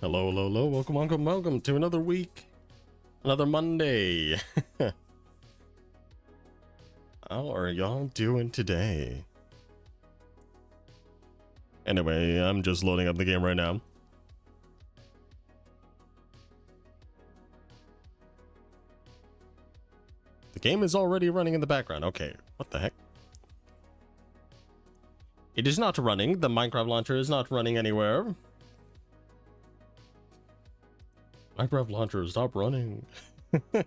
Hello, hello, hello. Welcome to another week. Another Monday. How are y'all doing today? Anyway, I'm just loading up the game right now. The game is already running in the background. Okay, what the heck? It is not running. The Minecraft launcher is not running anywhere. Minecraft launcher, stop running. There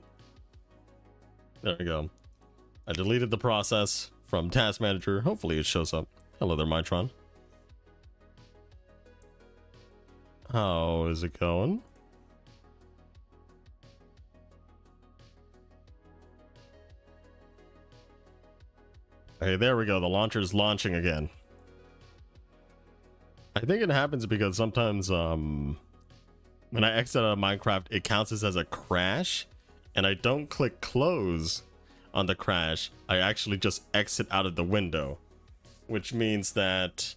we go. I deleted the process from Task Manager. Hopefully it shows up. Hello there, Mitron. How is it going? Okay, there we go. The launcher's launching again. I think it happens because sometimes when I exit out of Minecraft, it counts as a crash, and I don't click close on the crash. I actually just exit out of the window, which means that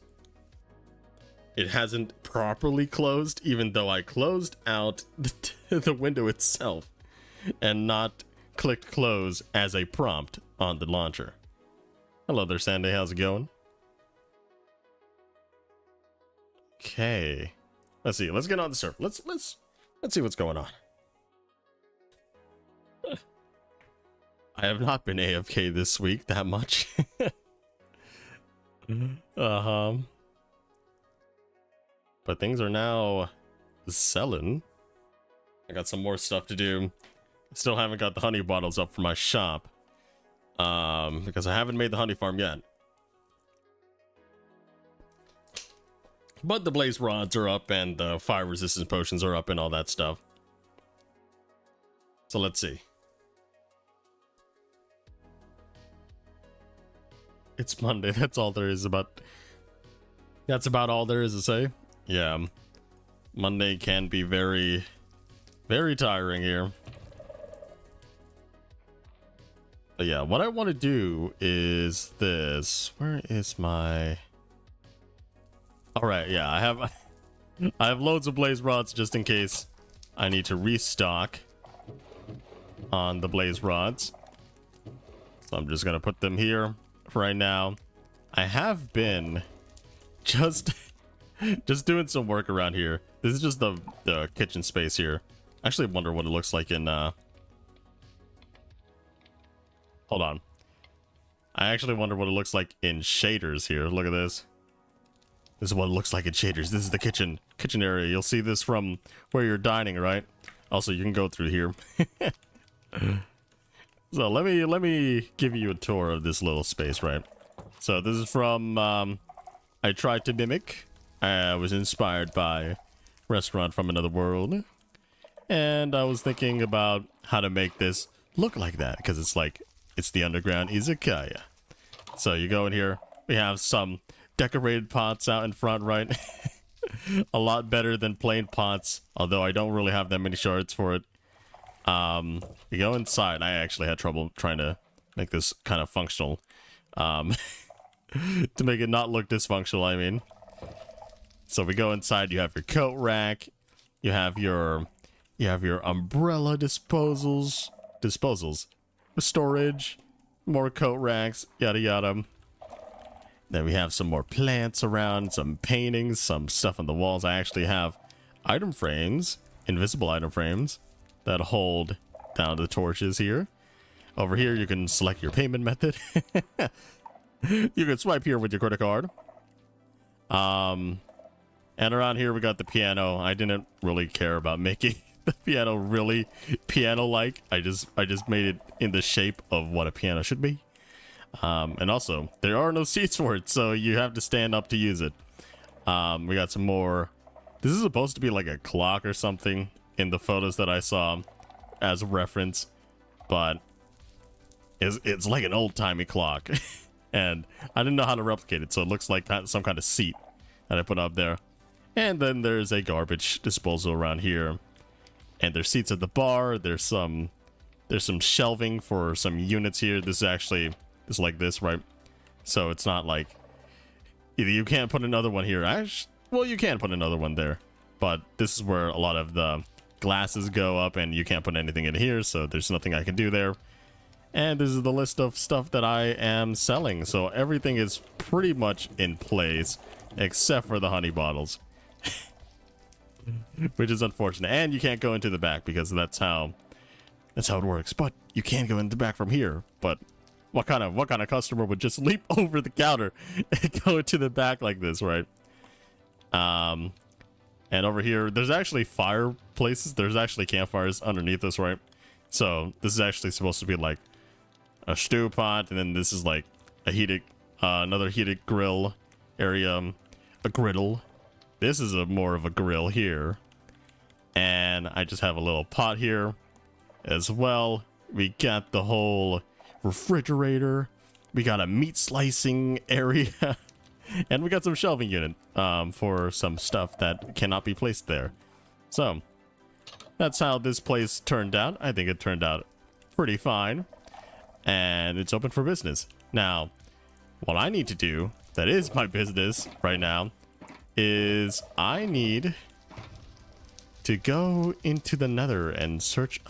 it hasn't properly closed, even though I closed out the window itself and not clicked close as a prompt on the launcher. Hello there, Sandy. How's it going? Okay. Let's see. Let's get on the server. Let's see what's going on. I have not been AFK this week that much. But things are now selling. I got some more stuff to do. Still haven't got the honey bottles up for my shop. Because I haven't made the honey farm yet. But the blaze rods are up and the fire resistance potions are up and all that stuff. So let's see. It's Monday. That's all there is about. That's about all there is to say. Yeah. Monday can be very, very tiring here. But yeah, what I want to do is this. Where is my... All right, yeah, I have loads of blaze rods just in case I need to restock on the blaze rods. So I'm just gonna put them here for right now. I have been just doing some work around here. This is just the kitchen space here. I actually wonder what it looks like in hold on. I actually wonder what it looks like in shaders here. Look at this. This is what it looks like in shaders. This is the kitchen area. You'll see this from where you're dining, right? Also, you can go through here. So let me give you a tour of this little space, right? So this is from I tried to mimic. I was inspired by Restaurant from Another World, and I was thinking about how to make this look like that because it's the underground izakaya. So you go in here. We have some decorated pots out in front, right? A lot better than plain pots, although I don't really have that many shards for it. We go inside. I actually had trouble trying to make this kind of functional, to make it not look dysfunctional, I mean. So we go inside. You have your coat rack, you have your umbrella disposals, storage, more coat racks, yada yada. Then we have some more plants around, some paintings, some stuff on the walls. I actually have item frames, invisible item frames, that hold down the torches here. Over here, you can select your payment method. You can swipe here with your credit card. And around here, we got the piano. I didn't really care about making the piano really piano-like. I just made it in the shape of what a piano should be. And also, there are no seats for it, so you have to stand up to use it. We got some more. This is supposed to be like a clock or something in the photos that I saw as a reference, but it's like an old-timey clock. And I didn't know how to replicate it, so it looks like some kind of seat that I put up there. And then there's a garbage disposal around here. And there's seats at the bar. There's some shelving for some units here. This is actually... It's like this, right? So it's not like either you can't put another one here. Well, you can put another one there. but this is where a lot of the glasses go up, and you can't put anything in here, so there's nothing I can do there. And this is the list of stuff that I am selling, so everything is pretty much in place except for the honey bottles. Which is unfortunate. And you can't go into the back because that's how it works. But you can go in the back from here. But what kind of customer would just leap over the counter and go into the back like this, right? And over here, there's actually fireplaces. There's actually campfires underneath this, right? So this is actually supposed to be like a stew pot, and then this is like a heated, another heated grill area, a griddle. This is more of a grill here, and I just have a little pot here as well. We got the whole refrigerator. We got a meat slicing area, and we got some shelving unit for some stuff that cannot be placed there. So that's how this place turned out. I think it turned out pretty fine, and it's open for business. Now, what I need to do, that is my business right now, is I need to go into the Nether and search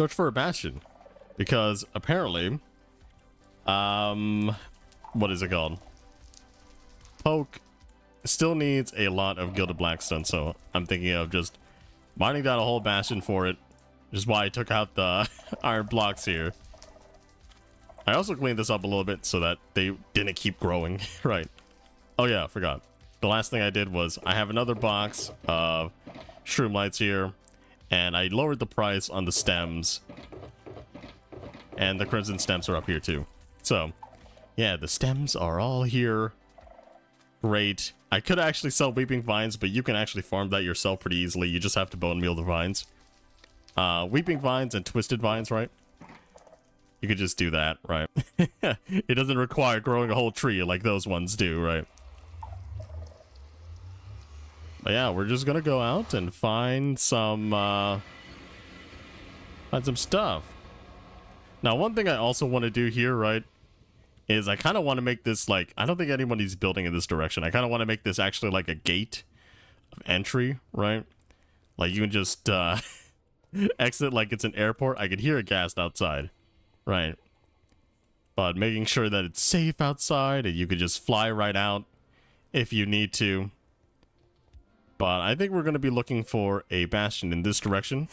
for a bastion, because apparently what is it called, Poke still needs a lot of gilded blackstone, so I'm thinking of just mining down a whole bastion for it, which is why I took out the iron blocks here. I also cleaned this up a little bit so that they didn't keep growing. Right. Oh yeah, I forgot. The last thing I did was I have another box of shroom lights here, and I lowered the price on the stems, and the crimson stems are up here too. So yeah, the stems are all here. Great. I could actually sell weeping vines, but you can actually farm that yourself pretty easily. You just have to bone meal the vines. Weeping vines and twisted vines, right? You could just do that, right? It doesn't require growing a whole tree like those ones do, right? But yeah, we're just gonna go out and find some stuff. Now, one thing I also want to do here, right, is I kind of want to make this like, I don't think anybody's building in this direction. I kind of want to make this actually like a gate of entry, right? Like you can just exit like it's an airport. I could hear a ghast outside. Right, but making sure that it's safe outside and you could just fly right out if you need to. But I think we're going to be looking for a bastion in this direction,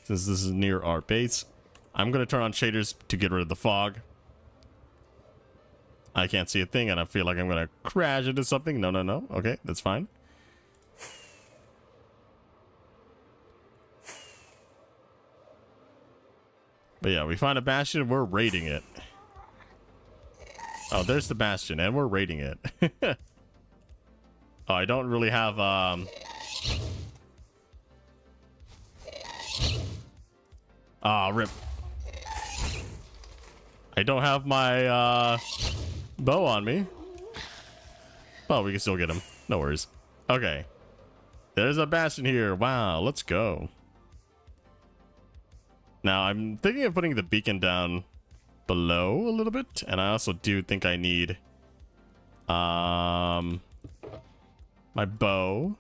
since this is near our base. I'm going to turn on shaders to get rid of the fog. I can't see a thing, and I feel like I'm going to crash into something. No. Okay, that's fine. But yeah, we find a bastion, we're raiding it. Oh, there's the bastion, and we're raiding it. Oh, I don't really have, rip. I don't have my, bow on me. Oh, we can still get him. No worries. Okay. There's a bastion here. Wow, let's go. Now, I'm thinking of putting the beacon down below a little bit, and I also do think I need my bow.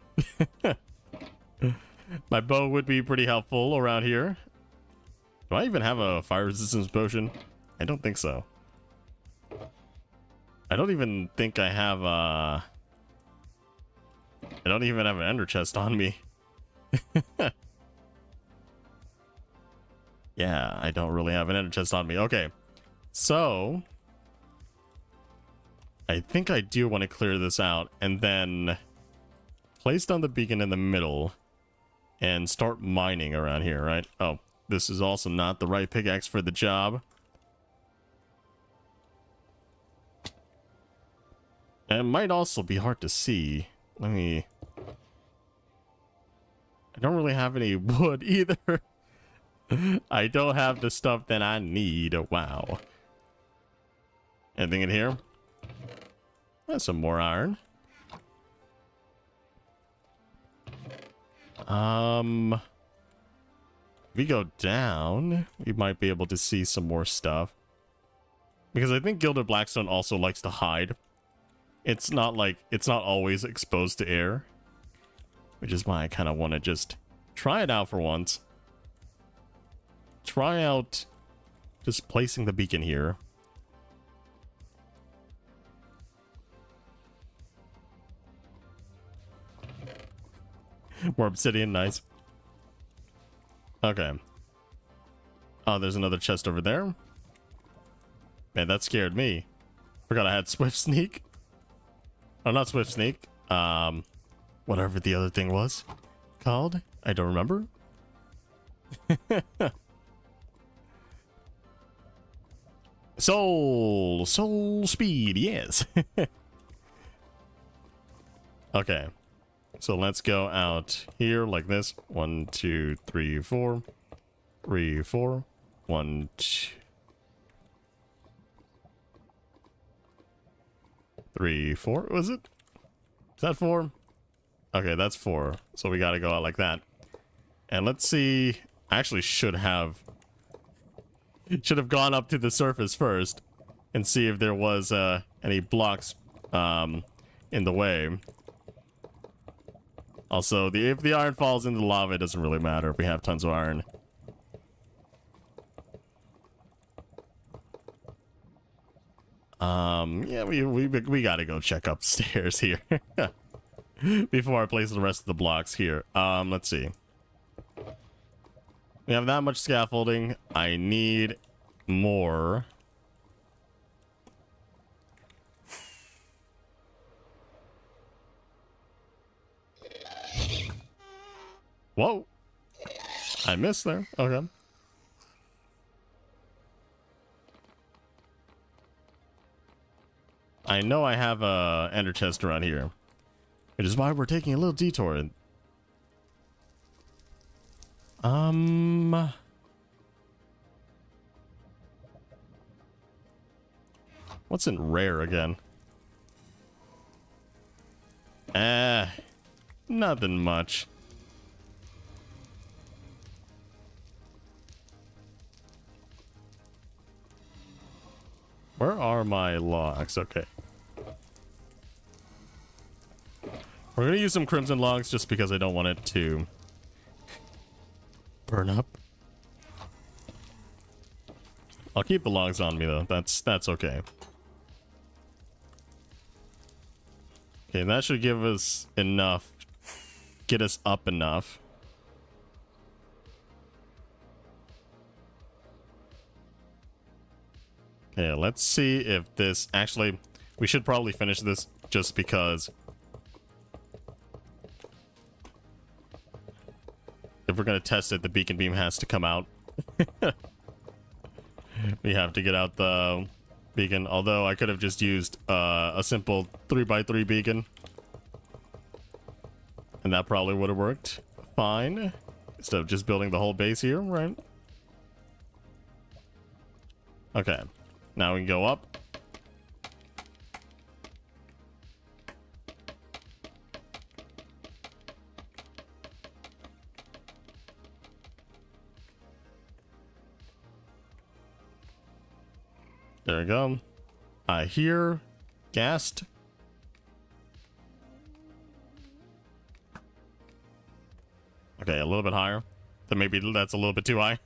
My bow would be pretty helpful around here. Do I even have a fire resistance potion? I don't think so. I don't even think I have I don't even have an ender chest on me. Yeah, I don't really have an ender chest on me. Okay, so I think I do want to clear this out and then place down the beacon in the middle and start mining around here, right? Oh, this is also not the right pickaxe for the job. And it might also be hard to see. I don't really have any wood either. I don't have the stuff that I need. Wow. Anything in here? That's some more iron. If we go down, we might be able to see some more stuff. Because I think Gilded Blackstone also likes to hide it's not like it's not always exposed to air, which is why I kind of want to just try it out for once. Try out just placing the beacon here. More obsidian, nice. Okay. Oh, there's another chest over there. Man, that scared me. Forgot I had Swift Sneak. Oh, not Swift Sneak. Whatever the other thing was called. I don't remember. Soul speed, yes. Okay. So let's go out here like this. 1, 2, 3, 4. 3, 4. 1, 2. 3, 4. Was it? Is that 4? Okay, that's 4. So we gotta go out like that. And let's see. I actually should have gone up to the surface first and see if there was any blocks in the way. Also, if the iron falls into the lava, it doesn't really matter if we have tons of iron. Yeah, we gotta go check upstairs here before I place the rest of the blocks here. Let's see. We have that much scaffolding. I need more. Whoa. I missed there. Okay. I know I have a ender chest around here, which is why we're taking a little detour. What's in rare again? Nothing much. Where are my logs? Okay. We're gonna use some crimson logs just because I don't want it to burn up. I'll keep the logs on me though. That's okay. Okay, that should give us enough. Get us up enough. Okay, let's see if this... Actually, we should probably finish this just because... If we're going to test it, the beacon beam has to come out. We have to get out the beacon. Although I could have just used a simple 3x3 beacon. And that probably would have worked fine. Instead of just building the whole base here, right? Okay. Now we can go up. There we go. I hear gassed. Okay, a little bit higher. Then maybe that's a little bit too high.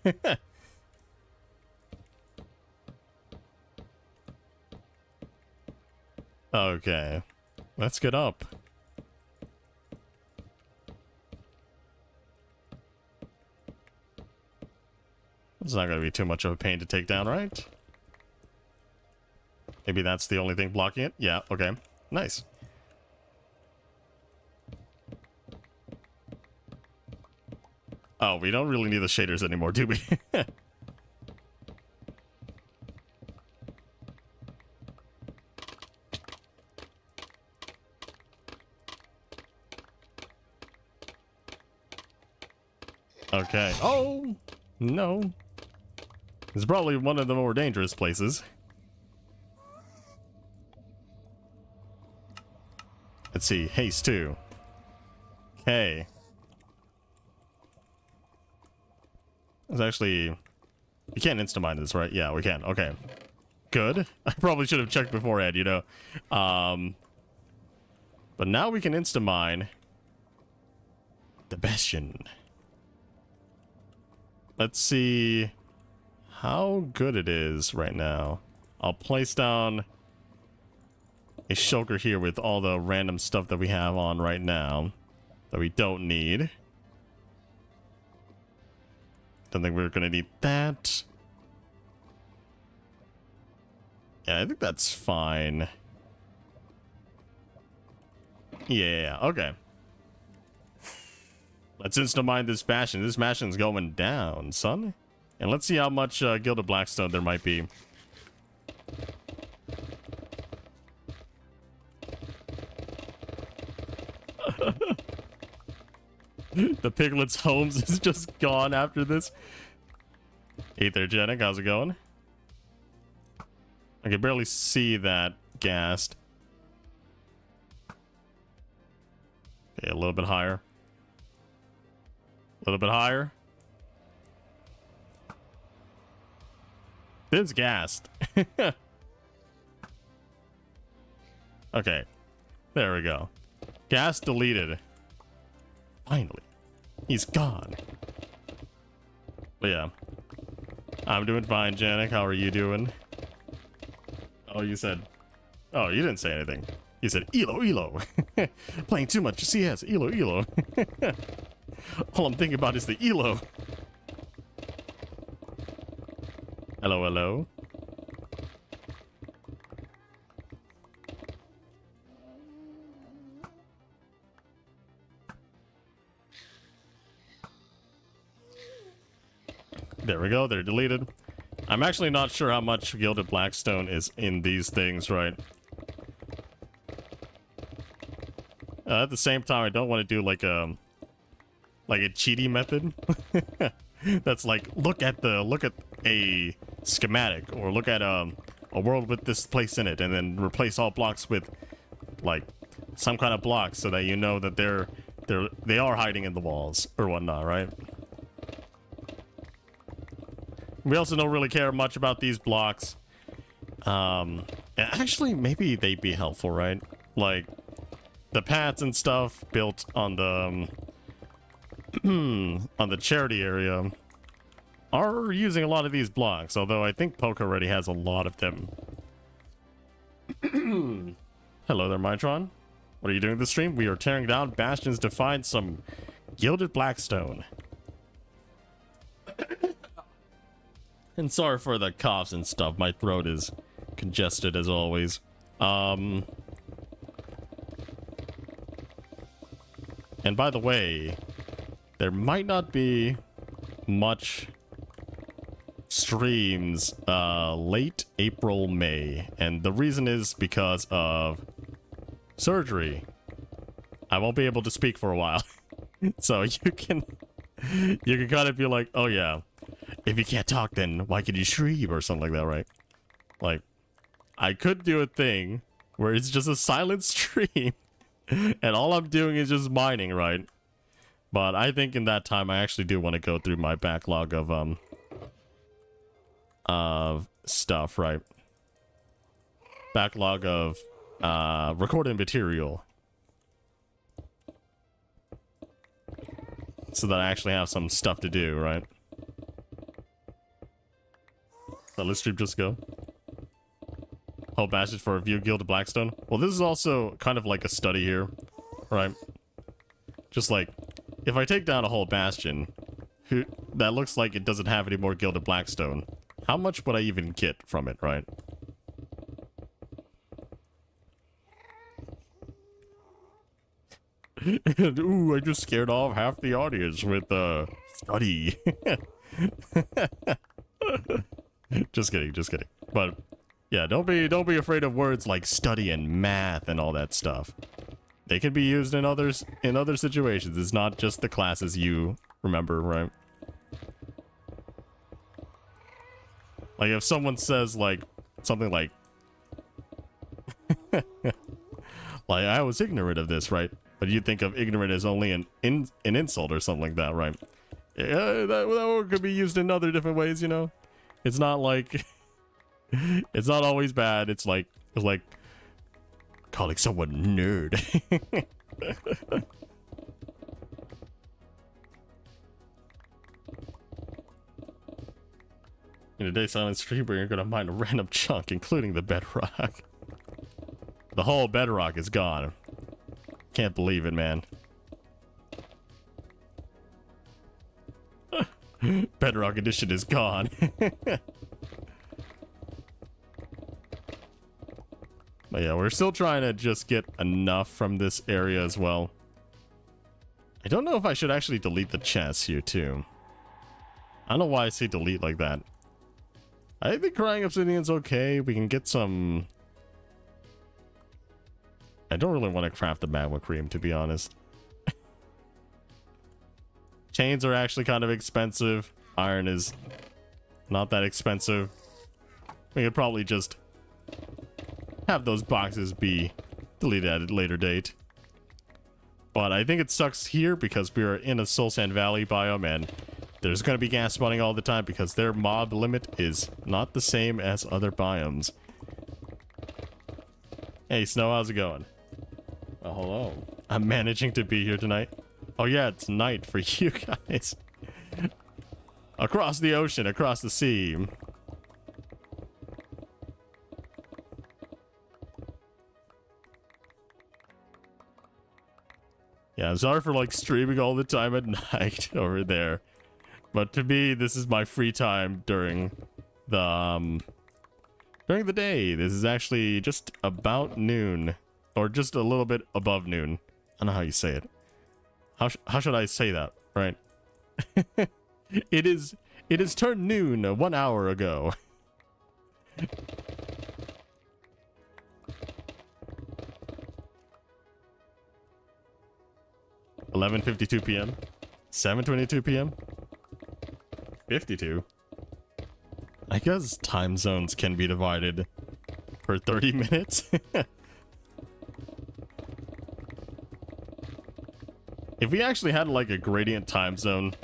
Okay, let's get up. It's not going to be too much of a pain to take down, right? Maybe that's the only thing blocking it? Yeah, okay. Nice. Oh, we don't really need the shaders anymore, do we? Okay. Oh, no. It's probably one of the more dangerous places. Let's see. Haste 2. Okay. It's actually... You can't insta-mine this, right? Yeah, we can. Okay. Good. I probably should have checked beforehand, you know. But now we can insta-mine the Bastion. Let's see how good it is right now. I'll place down a shulker here with all the random stuff that we have on right now that we don't need. Don't think we're gonna need that. Yeah, I think that's fine. Yeah, okay. Let's insta-mine this Bastion. This Bastion's going down, son. And let's see how much Gilded Blackstone there might be. The Piglet's homes is just gone after this. Hey there, Janik. How's it going? I can barely see that ghast. Okay, a little bit higher. A little bit higher. This gassed. Okay. There we go. Gas deleted. Finally. He's gone. But yeah. I'm doing fine, Janik. How are you doing? Oh, you said... Oh, you didn't say anything. You said, Elo, Elo. Playing too much CS. Elo, Elo. All I'm thinking about is the Elo. Hello, hello. There we go. They're deleted. I'm actually not sure how much Gilded Blackstone is in these things, right? At the same time, I don't want to do like a cheaty method. That's like look at a schematic or look at a world with this place in it, and then replace all blocks with like some kind of blocks so that you know that they are hiding in the walls or whatnot, right? We also don't really care much about these blocks. Actually, maybe they'd be helpful, right? Like the paths and stuff built on the on the charity area are using a lot of these blocks, although I think Poke already has a lot of them. Hello there, Mitron. What are you doing this stream? We are tearing down bastions to find some Gilded Blackstone. And sorry for the coughs and stuff. My throat is congested as always. And by the way, there might not be much streams late April, May. And the reason is because of surgery. I won't be able to speak for a while. So you can kind of be like, oh yeah, if you can't talk, then why could you stream or something like that, right? Like, I could do a thing where it's just a silent stream and all I'm doing is just mining, right? But I think in that time I actually do want to go through my backlog of stuff, right? Backlog of recorded material. So that I actually have some stuff to do, right? So let's stream just go. Whole bashes for review Gilded Blackstone. Well, this is also kind of like a study here, right? Just like, if I take down a whole bastion that looks like it doesn't have any more Gilded Blackstone, how much would I even get from it, right? Ooh, I just scared off half the audience with study. Just kidding, just kidding. But yeah, don't be afraid of words like study and math and all that stuff. They can be used in other situations. It's not just the classes you remember, right? Like if someone says like something like like I was ignorant of this, right? But you think of ignorant as only an insult or something like that, right? Yeah, that word could be used in other different ways, you know? It's not like it's not always bad. It's like Calling someone nerd. In a day silent stream where you're gonna mine a random chunk, including the bedrock. The whole bedrock is gone. Can't believe it, man. Bedrock edition is gone. But yeah, we're still trying to just get enough from this area as well. I don't know if I should actually delete the chests here too. I don't know why I say delete like that. I think crying obsidian's okay. We can get some... I don't really want to craft the magma cream, to be honest. Chains are actually kind of expensive. Iron is not that expensive. We could probably just have those boxes be deleted at a later date. But I think it sucks here because we're in a Soul Sand Valley biome and there's going to be gas spawning all the time because their mob limit is not the same as other biomes. Hey, Snow, how's it going? Oh, hello. I'm managing to be here tonight. Oh yeah, it's night for you guys. Across the ocean, across the sea. Yeah, I'm sorry for like streaming all the time at night over there. But to me, this is my free time during the day. This is actually just about noon. Or just a little bit above noon. I don't know how you say it. How should I say that, right? It is turned noon 1 hour ago. 11:52 p.m. 7:22 p.m. 52. I guess time zones can be divided per 30 minutes. If we actually had like a gradient time zone,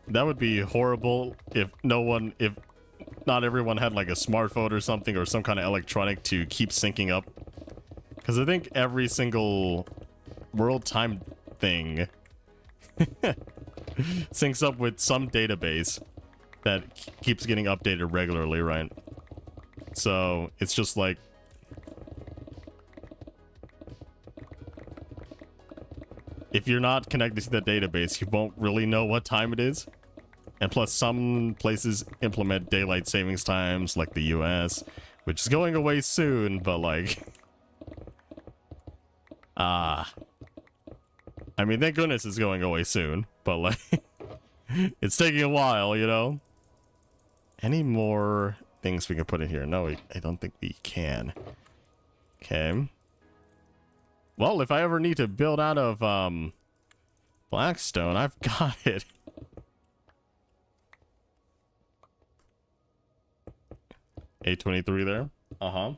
that would be horrible if not everyone had like a smartphone or something or some kind of electronic to keep syncing up. Because I think every single world time thing syncs up with some database that keeps getting updated regularly, right? So it's just like if you're not connected to the database, you won't really know what time it is. And plus, some places implement daylight savings times, like the US, which is going away soon, but like... I mean, thank goodness it's going away soon, but like... it's taking a while, you know? Any more things we can put in here? No, I don't think we can. Okay. Well, if I ever need to build out of, Blackstone, I've got it. $8.23 there. Uh-huh.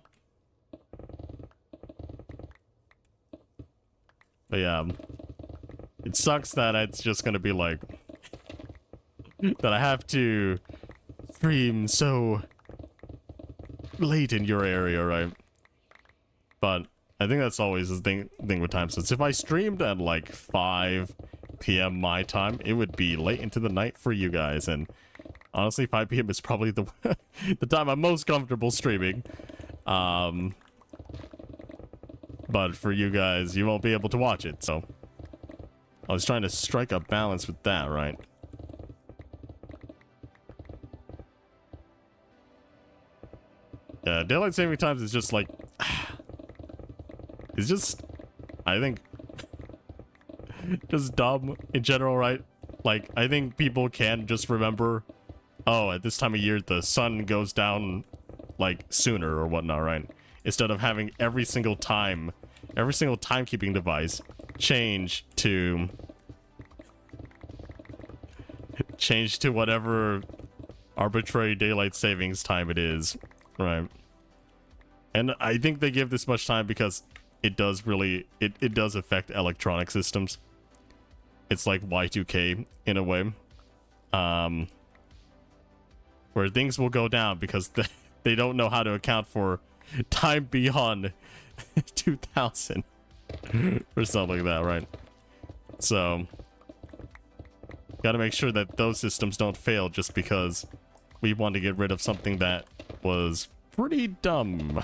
But yeah, it sucks that it's just gonna be like that I have to stream so late in your area, right? But I think that's always the thing with time zones. If I streamed at like 5 p.m. my time, it would be late into the night for you guys, and honestly, 5 p.m. is probably the the time I'm most comfortable streaming. But for you guys, you won't be able to watch it, so I was trying to strike a balance with that, right? Yeah, daylight saving times is just like it's just, I think, just dumb in general, right? Like, I think people can just remember, oh, at this time of year, the sun goes down, like, sooner or whatnot, right? Instead of having every single timekeeping device change to whatever arbitrary daylight savings time it is, right? And I think they give this much time because it does really, it does affect electronic systems. It's like Y2K in a way. Where things will go down because they don't know how to account for time beyond 2000 or something like that, right? So gotta make sure that those systems don't fail just because we want to get rid of something that was pretty dumb.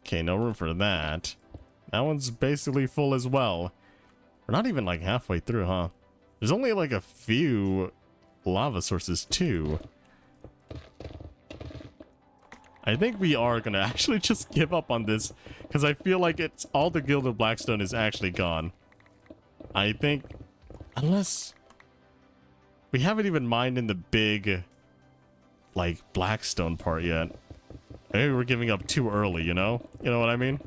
Okay, no room for that. That one's basically full as well. We're not even like halfway through, huh? There's only like a few lava sources too. I think we are gonna actually just give up on this because I feel like it's all the gilded blackstone is actually gone. I think unless we haven't even mined in the big like blackstone part yet. Maybe we're giving up too early, you know? You know what I mean?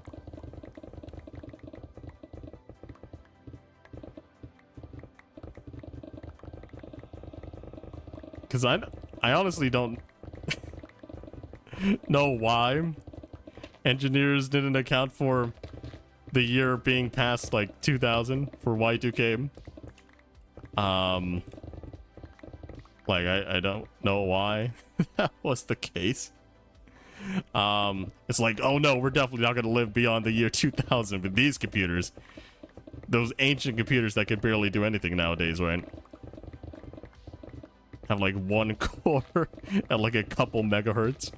Because I honestly don't know why engineers didn't account for the year being past like 2000 for Y2K. Like I don't know why that was the case. It's like, oh no, we're definitely not gonna live beyond the year 2000 with these computers. Those ancient computers that could barely do anything nowadays, right? Have like one core at like a couple megahertz.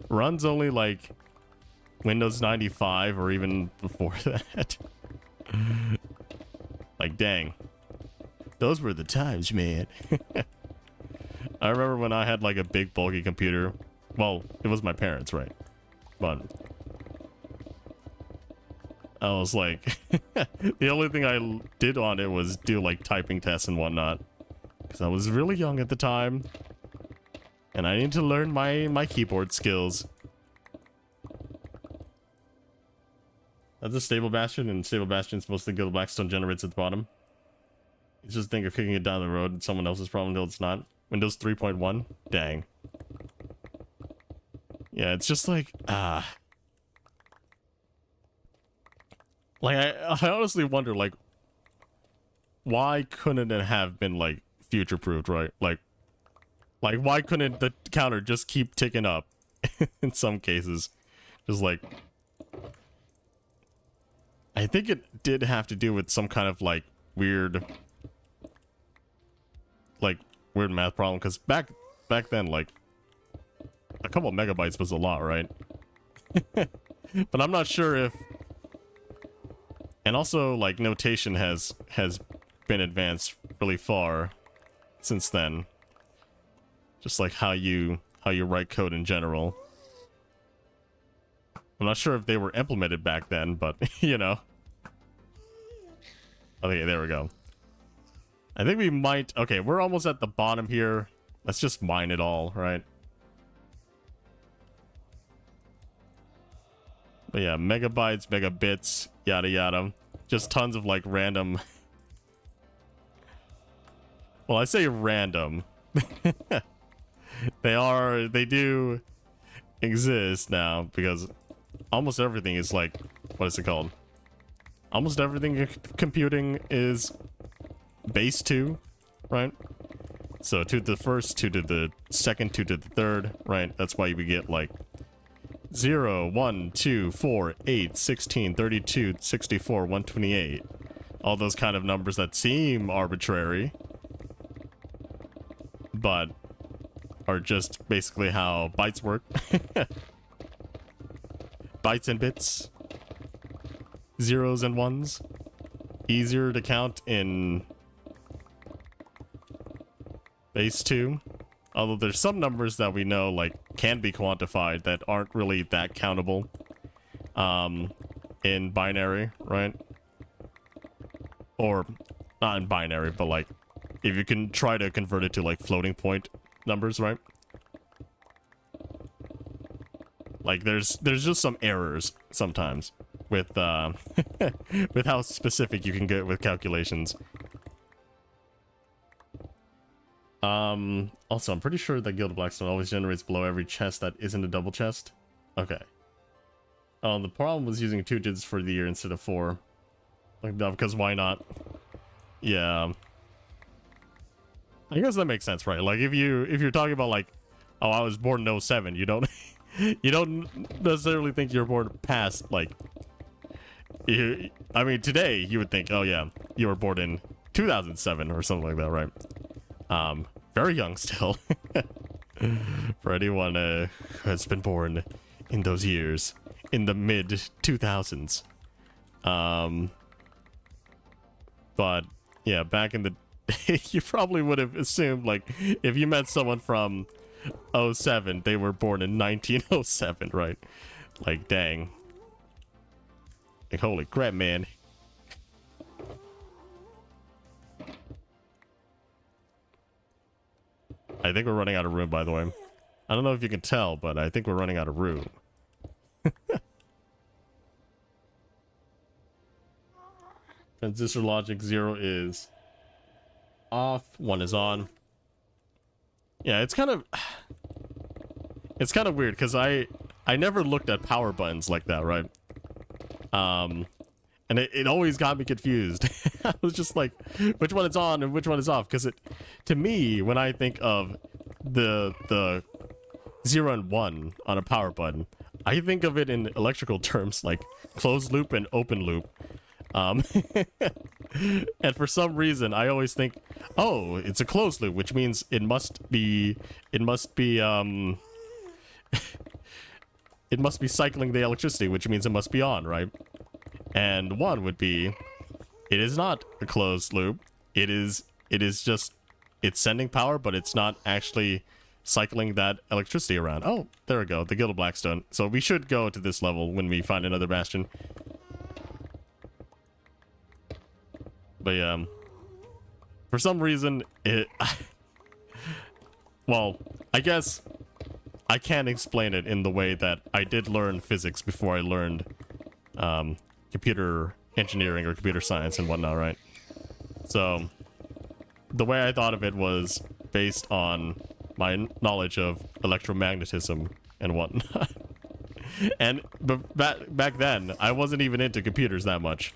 Runs only like Windows 95 or even before that. Like, dang. Those were the times, man. I remember when I had like a big bulky computer. Well, it was my parents', right? But I was like, the only thing I did on it was do like typing tests and whatnot. Because I was really young at the time. And I need to learn my keyboard skills. That's a stable bastion, and stable bastions mostly go to blackstone generates at the bottom. You just think of kicking it down the road, it's someone else's problem until it's not. Windows 3.1? Dang. Yeah, it's just like, like, I honestly wonder, like, why couldn't it have been, like, future-proofed, right? Like, why couldn't the counter just keep ticking up in some cases? Just like, I think it did have to do with some kind of, like, weird math problem, because back then, like, a couple of megabytes was a lot, right? But I'm not sure if, and also like notation has been advanced really far since then, just like how you write code in general. I'm not sure if they were implemented back then, but you know. Okay, there we go. I think we might... Okay, we're almost at the bottom here. Let's just mine it all, right? But yeah, megabytes, megabits, yada yada. Just tons of, like, random... Well, I say random. They do exist now, because almost everything is, like... What is it called? Almost everything computing is... base 2, right? So 2 to the first, 2 to the second, 2 to the third, right? That's why we get like 0, 1, 2, 4, 8, 16, 32, 64, 128. All those kind of numbers that seem arbitrary, but are just basically how bytes work. Bytes and bits. Zeros and ones. Easier to count in base 2, although there's some numbers that we know like can be quantified that aren't really that countable in binary, right? Or not in binary, but like if you can try to convert it to like floating point numbers, right? Like there's just some errors sometimes with with how specific you can get with calculations. Also, I'm pretty sure that Gilded Blackstone always generates below every chest that isn't a double chest. Okay. Oh, the problem was using 2 digits for the year instead of 4. Like, no, because why not? Yeah. I guess that makes sense, right? Like, if you're talking about like, oh, I was born in '07, you don't you don't necessarily think you're born past like. I mean, today you would think, oh yeah, you were born in 2007 or something like that, right? Very young still. For anyone who has been born in those years, in the mid 2000s. But yeah, back in the day, you probably would have assumed, like, if you met someone from '07, they were born in 1907, right? Like, dang. Like, holy crap, man. I think we're running out of room, by the way. I don't know if you can tell, but I think we're running out of room. Transistor logic 0 is off, 1 is on. Yeah, it's kind of weird because I never looked at power buttons like that, right? And it always got me confused. I was just like, which one is on and which one is off? Because to me, when I think of the 0 and 1 on a power button, I think of it in electrical terms like closed loop and open loop. And for some reason, I always think, oh, it's a closed loop, which means it must be it must be cycling the electricity, which means it must be on, right? And 1 would be, it is not a closed loop. It is just, it's sending power, but it's not actually cycling that electricity around. Oh, there we go, the Guild of Blackstone. So we should go to this level when we find another bastion. But yeah, for some reason, well, I guess I can't explain it in the way that I did learn physics before I learned computer engineering or computer science and whatnot, right? So the way I thought of it was based on my knowledge of electromagnetism and whatnot. But back then, I wasn't even into computers that much.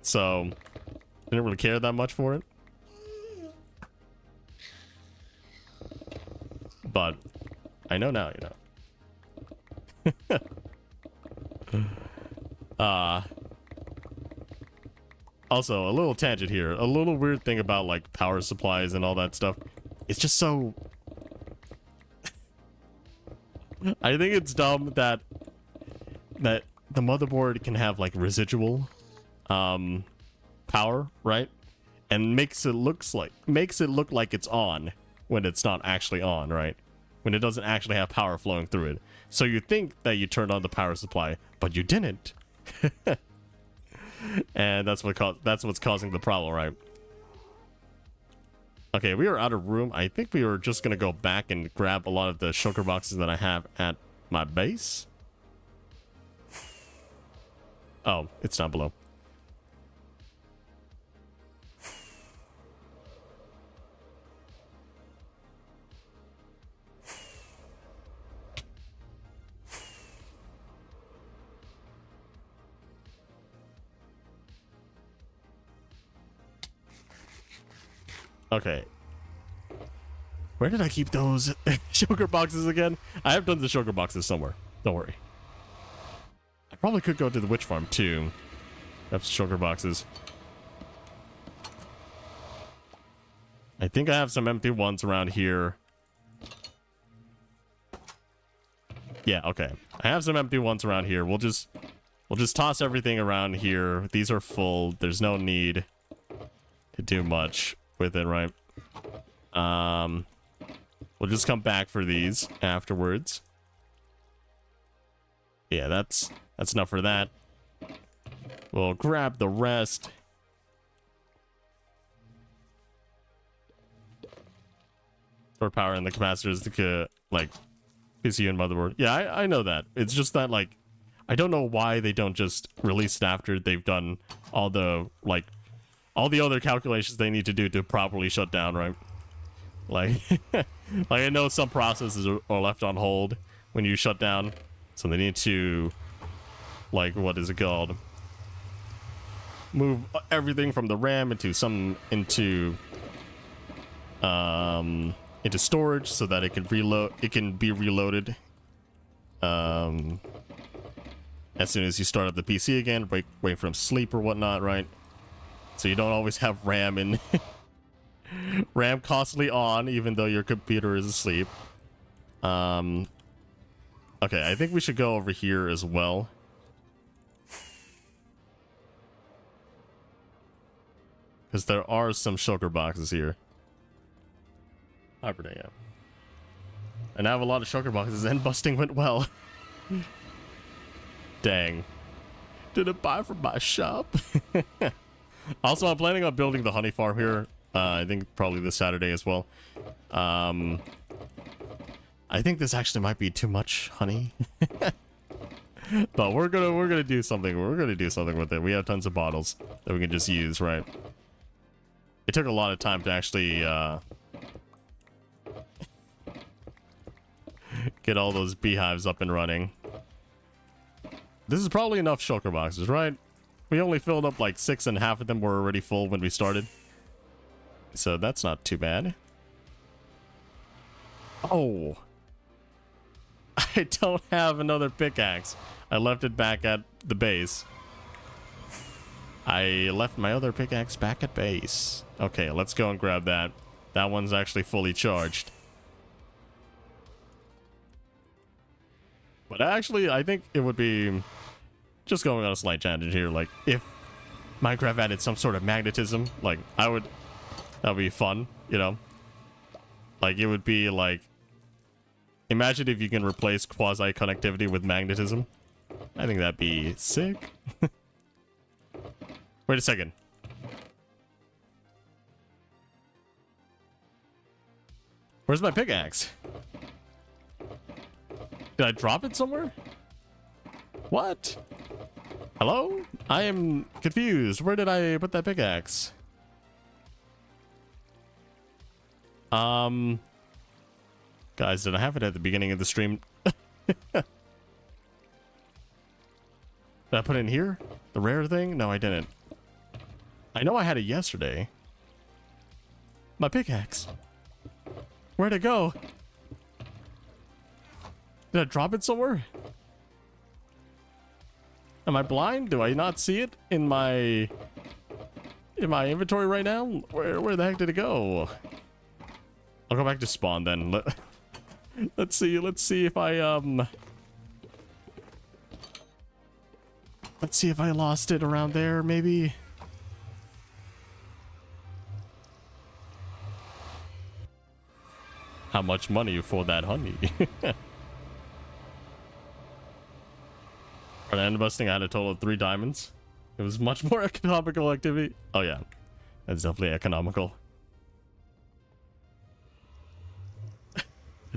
So I didn't really care that much for it. But I know now, you know. Also, a little tangent here. A little weird thing about like power supplies and all that stuff. It's just so I think it's dumb that the motherboard can have like residual power, right? And makes it look like it's on when it's not actually on, right? When it doesn't actually have power flowing through it. So you think that you turned on the power supply, but you didn't. And that's what's causing the problem, right? Okay, we are out of room. I think we are just gonna go back and grab a lot of the shulker boxes that I have at my base. Oh, it's down below. Okay. Where did I keep those shulker boxes again? I have tons of shulker boxes somewhere. Don't worry. I probably could go to the witch farm too. Grab some shulker boxes. I think I have some empty ones around here. Yeah, okay. I have some empty ones around here. We'll just toss everything around here. These are full. There's no need to do much with it, right? We'll just come back for these afterwards. Yeah, that's enough for that. We'll grab the rest. For power and the capacitors to like PCU and motherboard. Yeah, I know that. It's just that like I don't know why they don't just release it after they've done all the other calculations they need to do to properly shut down, right? Like, like I know some processes are left on hold when you shut down, So they need to, like, what is it called? Move everything from the RAM into storage so that it can reload. It can be reloaded as soon as you start up the PC again, wait from sleep or whatnot, right? So you don't always have RAM in RAM constantly on, even though your computer is asleep. Okay, I think we should go over here as well. Because there are some shulker boxes here. Hybrid AM. And I have a lot of shulker boxes, and busting went well. Dang. Did it buy from my shop? Also, I'm planning on building the honey farm here. I think probably this Saturday as well. I think this actually might be too much honey. But we're gonna do something. We're gonna do something with it. We have tons of bottles that we can just use, right? It took a lot of time to actually get all those beehives up and running. This is probably enough shulker boxes, right? We only filled up like 6 and half of them were already full when we started. So that's not too bad. Oh. I don't have another pickaxe. I left it back at the base. I left my other pickaxe back at base. Okay, let's go and grab that. That one's actually fully charged. But actually, I think it would be... Just going on a slight tangent here, like, if Minecraft added some sort of magnetism, like, that would be fun, you know? Like, it would be like... Imagine if you can replace quasi-connectivity with magnetism. I think that'd be sick. Wait a second. Where's my pickaxe? Did I drop it somewhere? What? Hello? I am confused. Where did I put that pickaxe? Guys, did I have it at the beginning of the stream? Did I put it in here? The rare thing? No, I didn't. I know I had it yesterday. My pickaxe. Where'd it go? Did I drop it somewhere? Am I blind? Do I not see it in my inventory right now? Where the heck did it go? I'll go back to spawn then. Let's see if I let's see if I lost it around there maybe. How much money for that honey? For end busting, I had a total of 3 diamonds. It was much more economical activity. Oh yeah, that's definitely economical.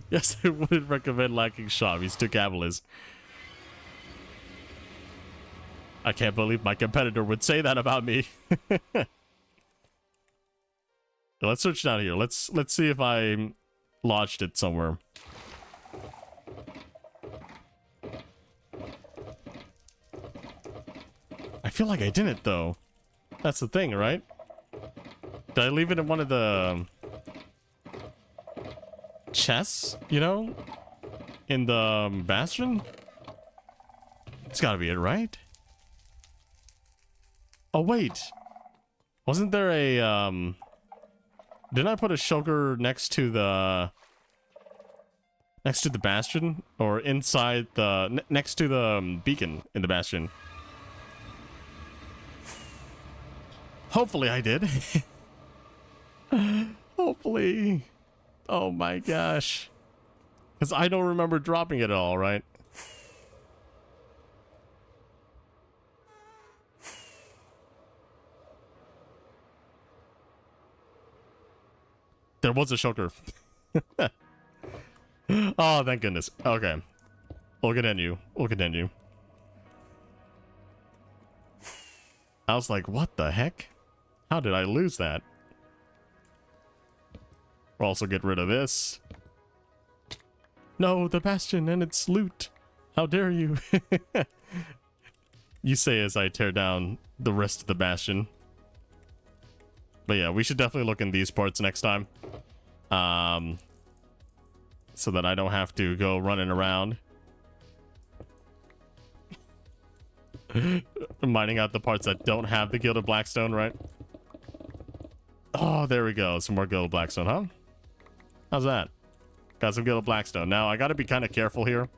Yes, I wouldn't recommend lacking shop. He's too capitalist. I can't believe my competitor would say that about me. Let's search down here. Let's see if I lodged it somewhere. I feel like I didn't though. That's the thing, right? Did I leave it in one of the chests, you know? In the bastion? It's gotta be it, right? Oh wait. Wasn't there a didn't I put a shulker next to the bastion? Or inside the next to the beacon in the bastion? Hopefully I did. Hopefully. Oh my gosh. Because I don't remember dropping it at all, right? There was a shulker. Oh, thank goodness. Okay. We'll continue. We'll continue. I was like, what the heck? How did I lose that? We'll also get rid of this. No, the bastion and its loot. How dare you? You say as I tear down the rest of the bastion. But yeah, we should definitely look in these parts next time. So that I don't have to go running around. Mining out the parts that don't have the Gilded Blackstone, right? Oh, there we go. Some more Gilded Blackstone, huh? How's that? Got some Gilded Blackstone. Now, I gotta be kind of careful here.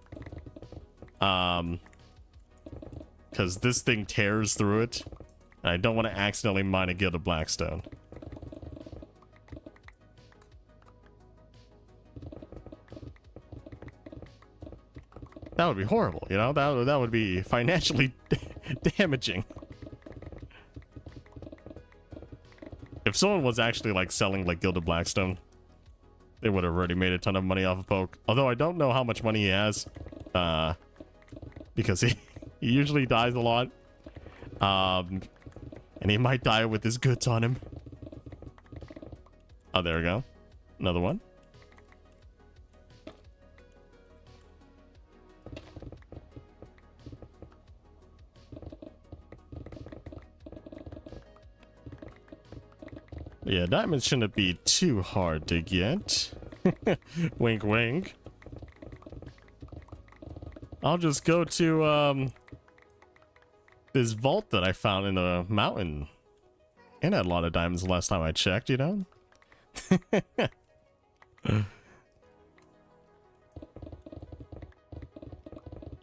Because this thing tears through it. And I don't want to accidentally mine a Gilded Blackstone. That would be horrible, you know? That would be financially damaging. If someone was actually, like, selling, like, Gilded Blackstone, they would have already made a ton of money off of Poke. Although I don't know how much money he has. Because he usually dies a lot. And he might die with his goods on him. Oh, there we go. Another one. Yeah, diamonds shouldn't be too hard to get. Wink, wink. I'll just go to, this vault that I found in the mountain. And had a lot of diamonds the last time I checked, you know?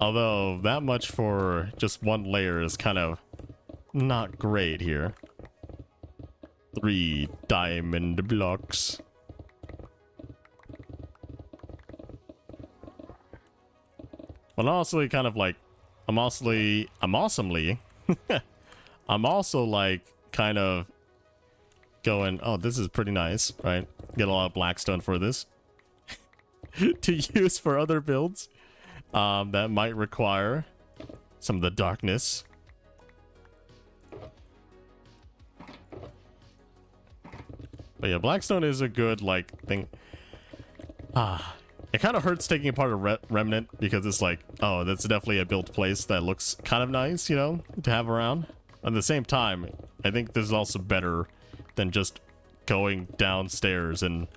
Although, that much for just one layer is kind of not great here. 3 diamond blocks. Well, honestly, kind of like, I'm also like kind of going, oh, this is pretty nice, right? Get a lot of Blackstone for this to use for other builds that might require some of the darkness. But yeah, Blackstone is a good, like, thing. It kind of hurts taking apart a remnant because it's like, oh, that's definitely a built place that looks kind of nice, you know, to have around. At the same time, I think this is also better than just going downstairs and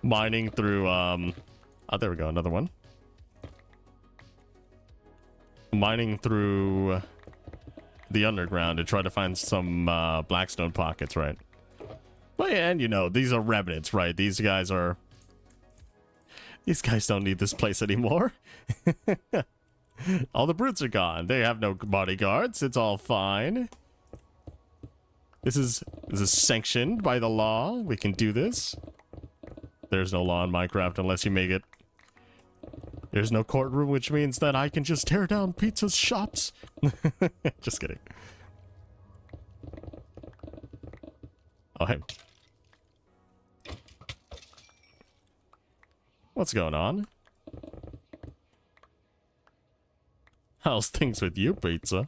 mining through, oh, there we go, another one. Mining through the underground to try to find some Blackstone pockets, right? But yeah, and you know, these are remnants, right? These guys don't need this place anymore. All the brutes are gone. They have no bodyguards. It's all fine. This is sanctioned by the law. We can do this. There's no law in Minecraft unless you make it. There's no courtroom, which means that I can just tear down pizza shops. Just kidding. Oh, hey. What's going on? How's things with you, pizza?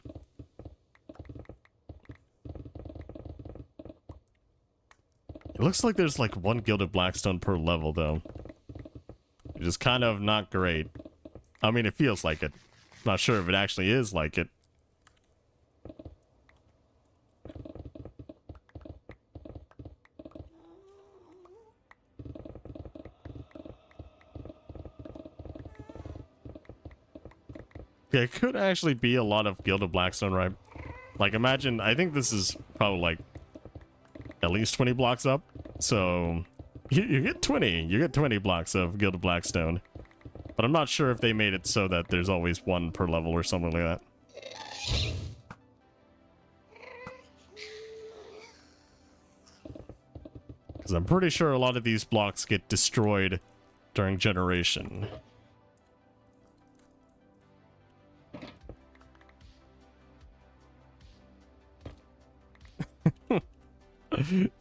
It looks like there's like 1 Gilded Blackstone per level, though. Which is kind of not great. I mean, it feels like it. Not sure if it actually is like it. Yeah, it could actually be a lot of Gilded Blackstone, right? Like, imagine, I think this is probably like at least 20 blocks up. So you get 20. You get 20 blocks of Gilded Blackstone. But I'm not sure if they made it so that there's always 1 per level or something like that. Because I'm pretty sure a lot of these blocks get destroyed during generation.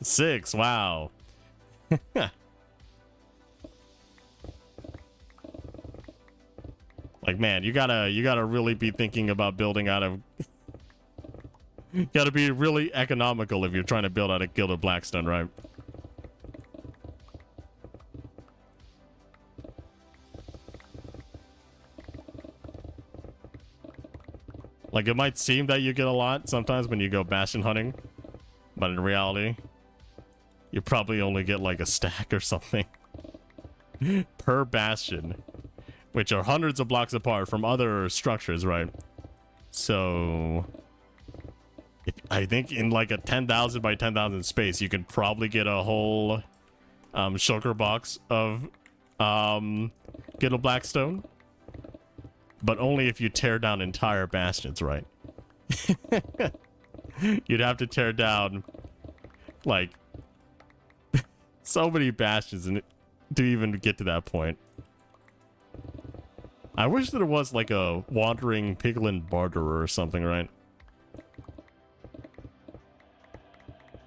Six, wow. Like, man, you gotta really be thinking about building out of gotta be really economical if you're trying to build out a Gilded Blackstone, right? Like, it might seem that you get a lot sometimes when you go bastion hunting, but in reality, you probably only get like a stack or something per bastion, which are hundreds of blocks apart from other structures, right? So I think in like a 10,000 by 10,000 space, you can probably get a whole shulker box of Gittle Blackstone, but only if you tear down entire bastions, right? You'd have to tear down like so many bastions to even get to that point. I wish there was like a wandering piglin barterer or something, right?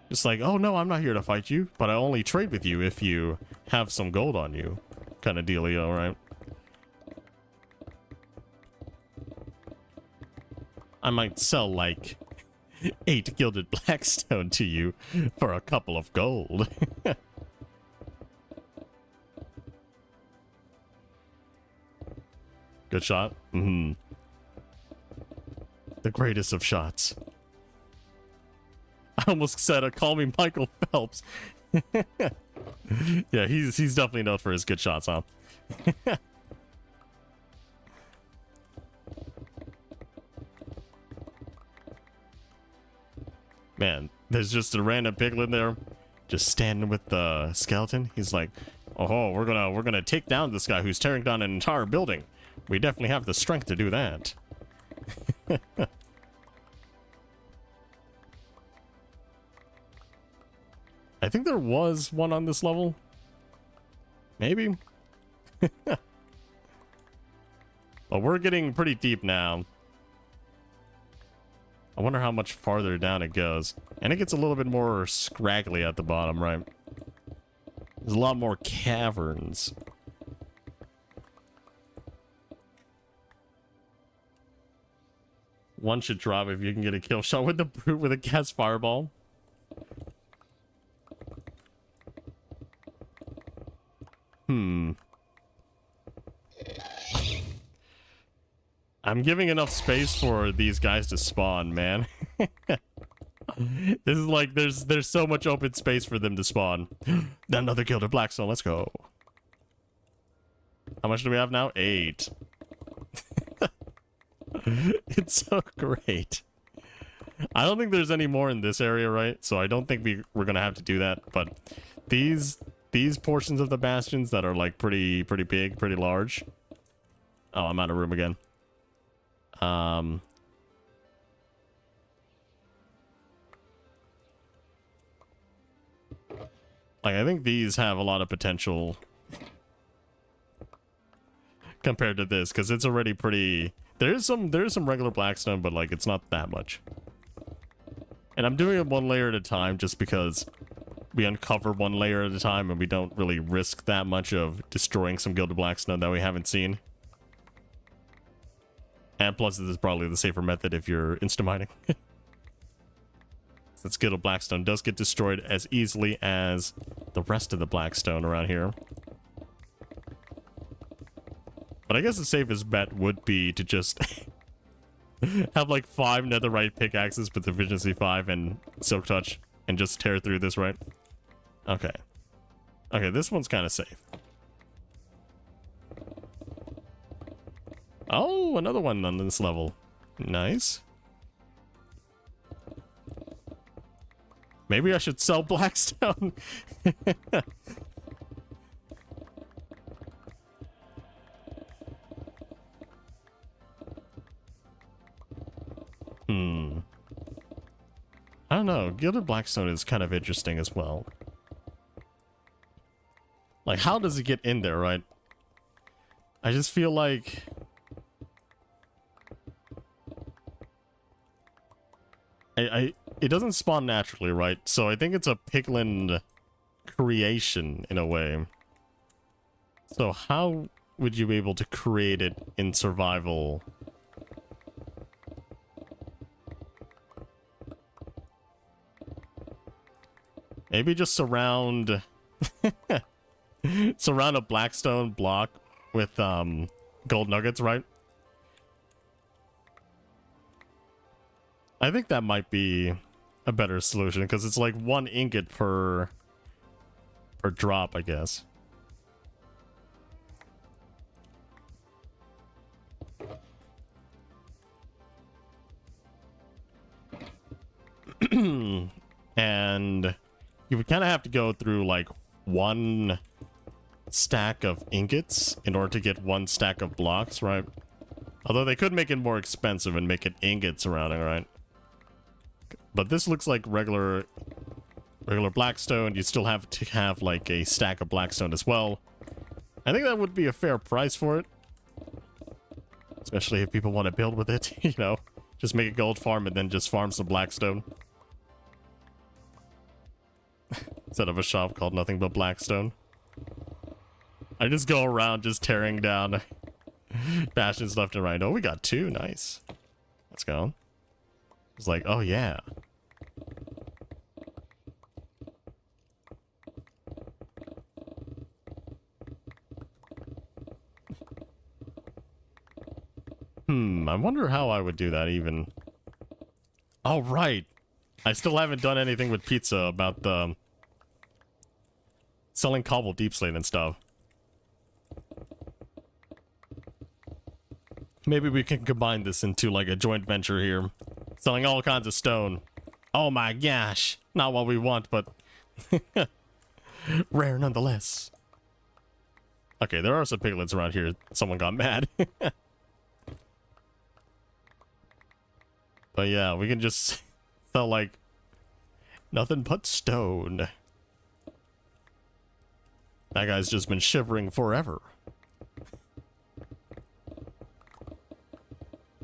Just like, oh no, I'm not here to fight you, but I only trade with you if you have some gold on you, kind of dealio, right? I might sell like 8 gilded blackstone to you for a couple of gold. Good shot. The greatest of shots. I almost said, call me Michael Phelps. Yeah, he's definitely known for his good shots, huh? Man, there's just a random piglin there, just standing with the skeleton. He's like, "Oh, we're gonna take down this guy who's tearing down an entire building. We definitely have the strength to do that." I think there was one on this level. Maybe. But we're getting pretty deep now. I wonder how much farther down it goes. And it gets a little bit more scraggly at the bottom, right? There's a lot more caverns. One should drop if you can get a kill shot with the brute with a gas fireball. I'm giving enough space for these guys to spawn, man. This is like, there's so much open space for them to spawn. Another Gilded Blackstone, let's go. How much do we have now? 8. It's so great. I don't think there's any more in this area, right? So I don't think we're gonna have to do that. But these portions of the bastions that are like pretty big, pretty large. Oh, I'm out of room again. Like, I think these have a lot of potential compared to this, because it's already pretty. There's some regular blackstone, but like it's not that much. And I'm doing it one layer at a time just because we uncover one layer at a time and we don't really risk that much of destroying some gilded blackstone that we haven't seen. And plus, this is probably the safer method if you're insta-mining. Since gilded blackstone does get destroyed as easily as the rest of the blackstone around here. But I guess the safest bet would be to just have like 5 netherite pickaxes with efficiency 5 and silk touch and just tear through this, right? Okay. Okay, this one's kind of safe. Oh, another one on this level. Nice. Maybe I should sell Blackstone. I don't know. Gilded Blackstone is kind of interesting as well. Like, how does it get in there, right? I just feel like it doesn't spawn naturally, right? So I think it's a piglin creation in a way. So how would you be able to create it in survival? Maybe just surround surround a blackstone block with gold nuggets, right? I think that might be a better solution because it's like 1 ingot per drop, I guess. And you would kind of have to go through like 1 stack of ingots in order to get 1 stack of blocks, right? Although they could make it more expensive and make it ingot surrounding, right? But this looks like regular blackstone. You still have to have like a stack of blackstone as well. I think that would be a fair price for it. Especially if people want to build with it, you know. Just make a gold farm and then just farm some blackstone. Instead of a shop called Nothing But Blackstone. I just go around just tearing down bastions left and right. Oh, we got 2. Nice. Let's go. It's like, oh yeah. I wonder how I would do that even. Oh, right. I still haven't done anything with pizza about the selling cobble deep slate and stuff. Maybe we can combine this into like a joint venture here. Selling all kinds of stone. Oh my gosh. Not what we want, but rare nonetheless. Okay, there are some piglets around here. Someone got mad. But yeah, we can just sell like nothing but stone. That guy's just been shivering forever.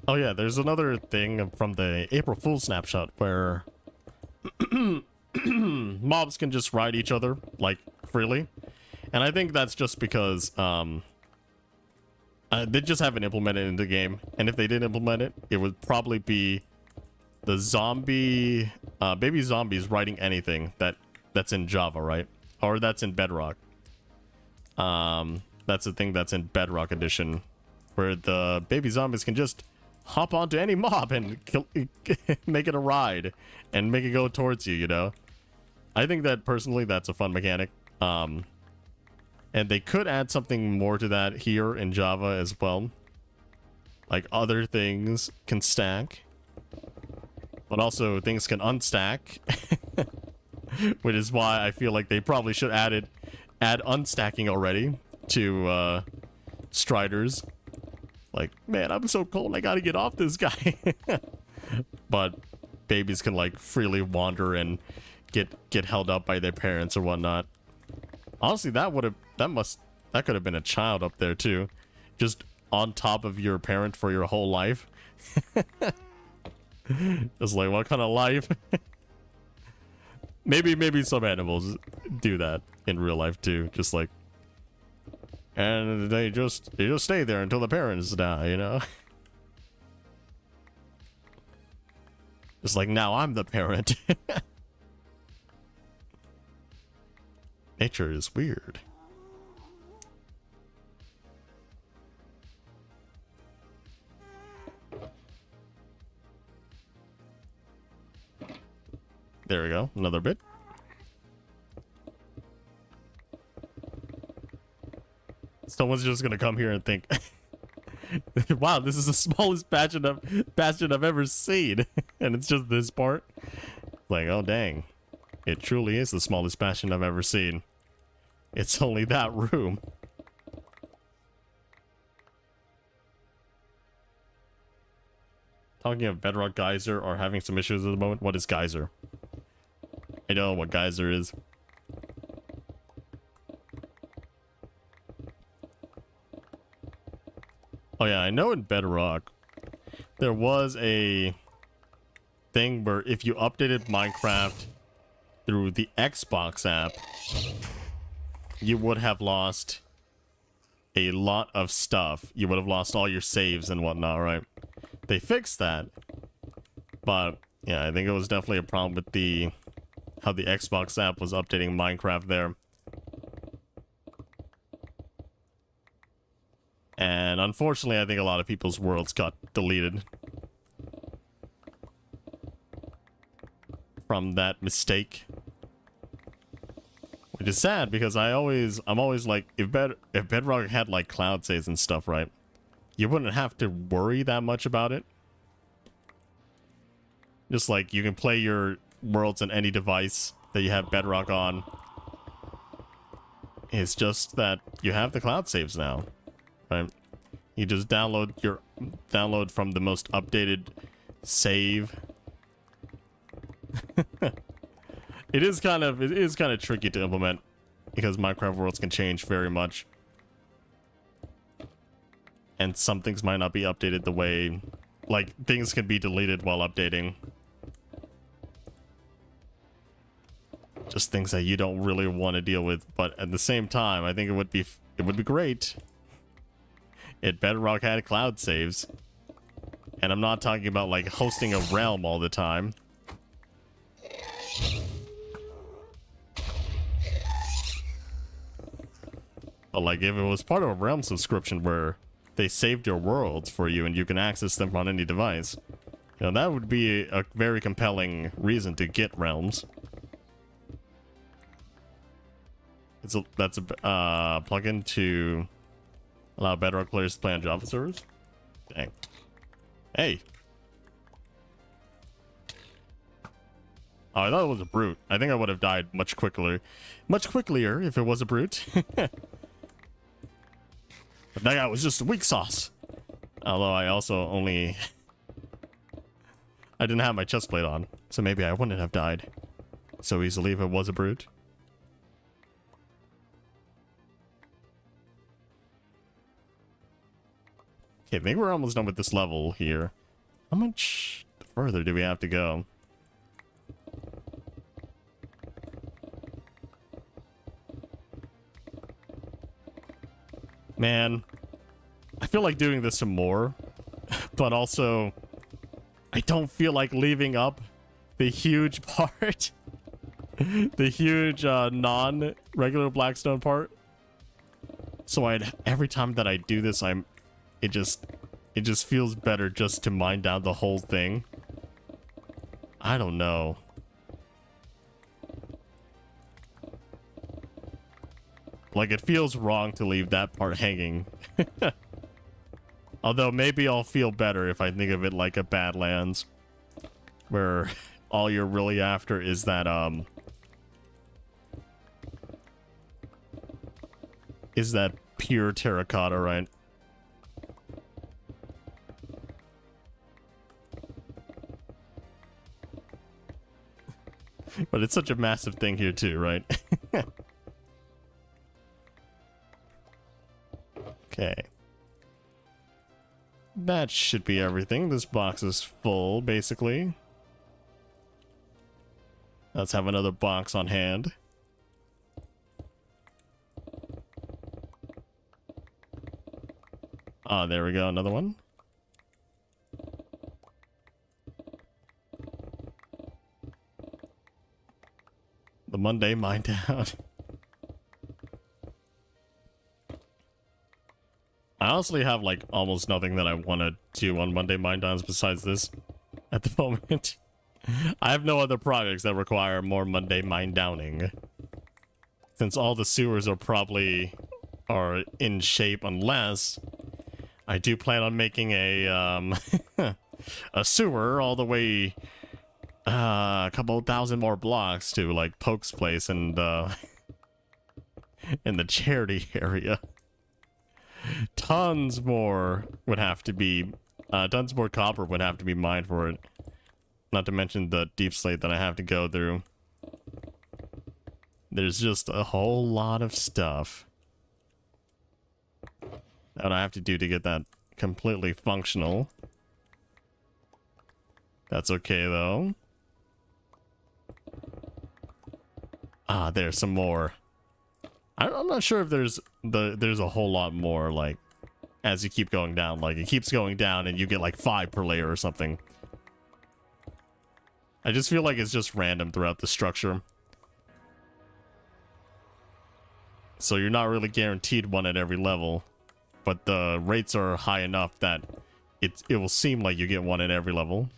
Oh yeah, there's another thing from the April Fool's snapshot where mobs can just ride each other, like, freely. And I think that's just because, they just haven't implemented it in the game. And if they did implement it, it would probably be the zombie, baby zombies riding anything that's in Java, right? Or that's in Bedrock. That's the thing that's in Bedrock Edition, where the baby zombies can just hop onto any mob and make it a ride and make it go towards you, you know? I think that personally that's a fun mechanic. And they could add something more to that here in Java as well. Like other things can stack, but also things can unstack. Which is why I feel like they probably should add unstacking already to Striders. Like, man, I'm so cold, I gotta get off this guy. But babies can like freely wander and get held up by their parents or whatnot. Honestly, that could have been a child up there too, just on top of your parent for your whole life. It's like, what kind of life? maybe some animals do that in real life too, just like, and they just stay there until the parents die, you know. It's like, now I'm the parent. Nature is weird. There we go, another bit. Someone's just gonna come here and think, wow, this is the smallest bastion I've ever seen. And it's just this part. Like, oh dang, it truly is the smallest bastion I've ever seen. It's only that room. Talking of Bedrock Geyser or having some issues at the moment. What is Geyser? I don't know what Geyser is. Oh yeah, I know in Bedrock there was a thing where if you updated Minecraft through the Xbox app, you would have lost a lot of stuff. You would have lost all your saves and whatnot, right? They fixed that, but yeah, I think it was definitely a problem with how the Xbox app was updating Minecraft there. And unfortunately, I think a lot of people's worlds got deleted. from that mistake. Which is sad because I'm always like, if Bedrock had like cloud saves and stuff, right? You wouldn't have to worry that much about it. Just like you can play your worlds on any device that you have Bedrock on. It's just that you have the cloud saves now, right? You just download from the most updated save. It is kind of tricky to implement because Minecraft worlds can change very much. And some things might not be updated the way, like things can be deleted while updating. Just things that you don't really want to deal with, but at the same time, I think it would be great if Bedrock had cloud saves. And I'm not talking about like hosting a realm all the time. But like if it was part of a realm subscription where they saved your worlds for you and you can access them on any device, you know, that would be a very compelling reason to get realms. That's a plugin to allow Bedrock players to play on Java servers. Dang. Hey. Oh, I thought it was a brute. I think I would have died much quicker if it was a brute. But that guy was just a weak sauce. Although I also only... I didn't have my chest plate on, so maybe I wouldn't have died so easily if it was a brute. Okay, I think we're almost done with this level here. How much further do we have to go? Man, I feel like doing this some more, but also I don't feel like leaving up the huge part, the huge non-regular Blackstone part. So every time that I do this, it just feels better just to mine down the whole thing. I don't know. Like, it feels wrong to leave that part hanging. Although, maybe I'll feel better if I think of it like a Badlands. Where all you're really after is that, is that pure terracotta, right? But it's such a massive thing here too, right? Okay. That should be everything. This box is full, basically. Let's have another box on hand. Ah, there we go, another one. The Monday mine down. I honestly have like almost nothing that I want to do on Monday mine downs besides this at the moment. I have no other projects that require more Monday mine downing. Since all the sewers are in shape, unless I do plan on making a a sewer all the way a couple thousand more blocks to like Poke's place and in the charity area. Tons more would have to be tons more copper would have to be mined for it. Not to mention the deep slate that I have to go through. There's just a whole lot of stuff that I have to do to get that completely functional. That's okay though. Ah, there's some more. I'm not sure if there's a whole lot more, like, as you keep going down. Like, it keeps going down and you get like 5 per layer or something. I just feel like it's just random throughout the structure. So you're not really guaranteed one at every level. But the rates are high enough that it will seem like you get one at every level.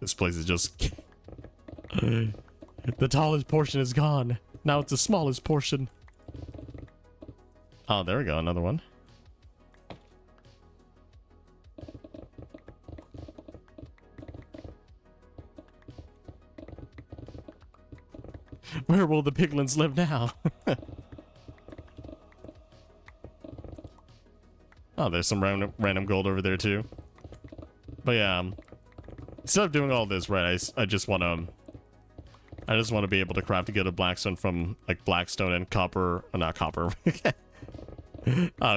This place is just... The tallest portion is gone. Now it's the smallest portion. Oh, there we go. Another one. Where will the piglins live now? Oh, there's some random gold over there too. But yeah, instead of doing all this, right, I just want to be able to craft to get a blackstone from like blackstone and copper, not copper,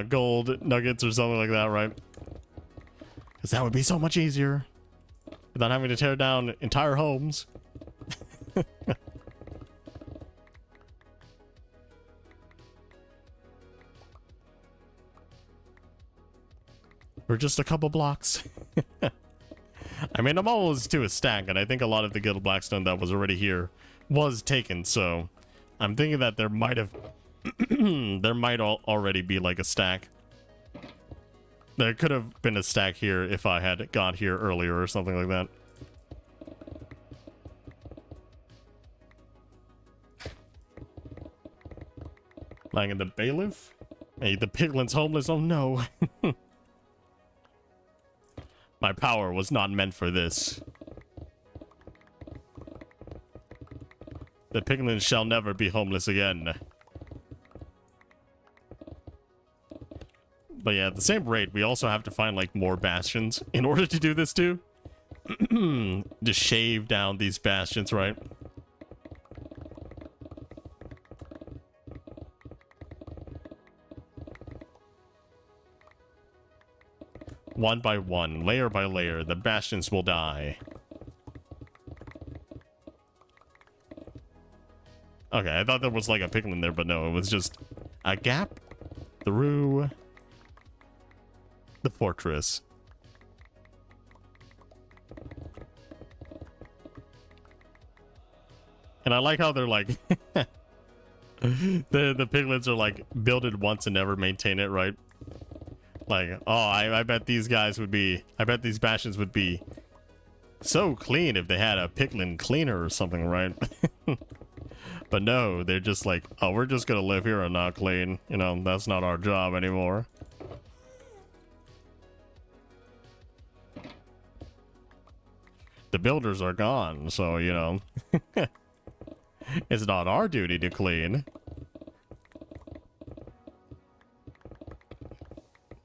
gold nuggets or something like that, right? Because that would be so much easier without having to tear down entire homes. We're just a couple blocks. I mean, I'm almost to a stack, and I think a lot of the guild blackstone that was already here was taken, so I'm thinking that there might have there might already be like a stack. There could have been a stack here if I had got here earlier or something like that. Lying in the bailiff? Hey, the piglin's homeless. Oh no. My power was not meant for this. The piglins shall never be homeless again. But yeah, at the same rate, we also have to find like more bastions in order to do this too. To shave down these bastions, right? One by one, layer by layer, the bastions will die. Okay, I thought there was like a piglin there, but no, it was just a gap through the fortress. And I like how they're like the piglins are like build it once and never maintain it, right? Like, oh, I bet these guys would be, I bet these bastions would be so clean if they had a piglin cleaner or something, right? But no, they're just like, oh, we're just gonna live here and not clean. You know, that's not our job anymore. The builders are gone, so, you know, it's not our duty to clean.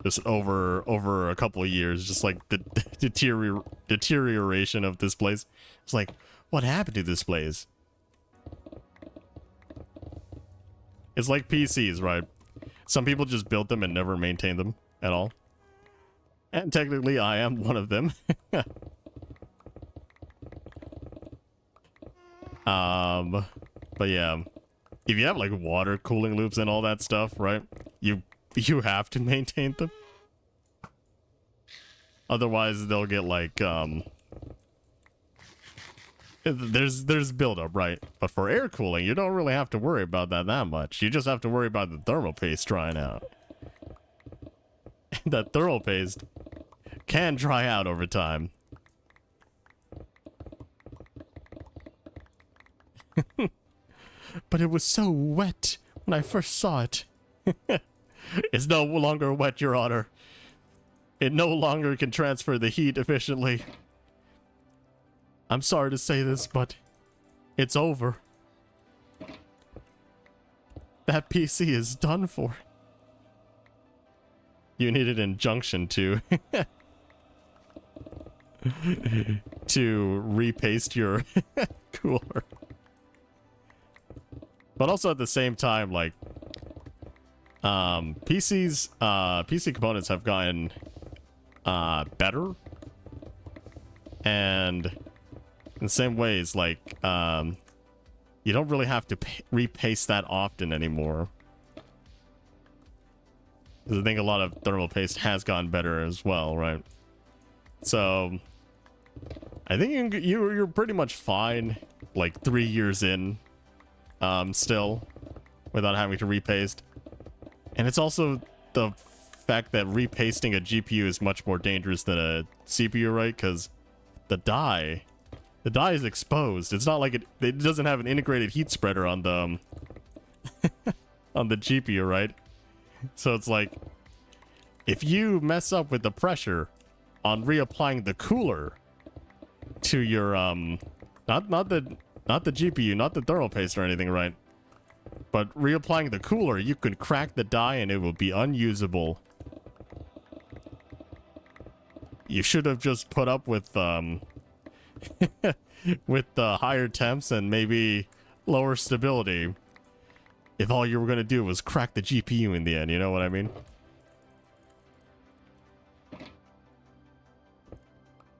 Just over a couple of years, just like the deterioration of this place. It's like, what happened to this place? It's like PCs, right? Some people just built them and never maintained them at all. And technically, I am one of them. But yeah, if you have like water cooling loops and all that stuff, right? You have to maintain them. Otherwise, they'll get like there's buildup, right? But for air cooling, you don't really have to worry about that much. You just have to worry about the thermal paste drying out. That thermal paste can dry out over time. But it was so wet when I first saw it. It's no longer wet, Your Honor. It no longer can transfer the heat efficiently. I'm sorry to say this, but it's over. That PC is done for. You need an injunction to to repaste your cooler. But also at the same time, like PC components have gotten better, and in the same ways, like you don't really have to repaste that often anymore. I think a lot of thermal paste has gotten better as well, right? So I think you're pretty much fine, like 3 years in, still, without having to repaste. And it's also the fact that repasting a GPU is much more dangerous than a CPU, right? Because the die The die is exposed. It's not like it doesn't have an integrated heat spreader on the on the GPU, right? So it's like, if you mess up with the pressure on reapplying the cooler to your not the GPU, not the thermal paste or anything, right? But reapplying the cooler, you could crack the die and it will be unusable. You should have just put up with with the higher temps and maybe lower stability if all you were going to do was crack the GPU in the end, you know what I mean?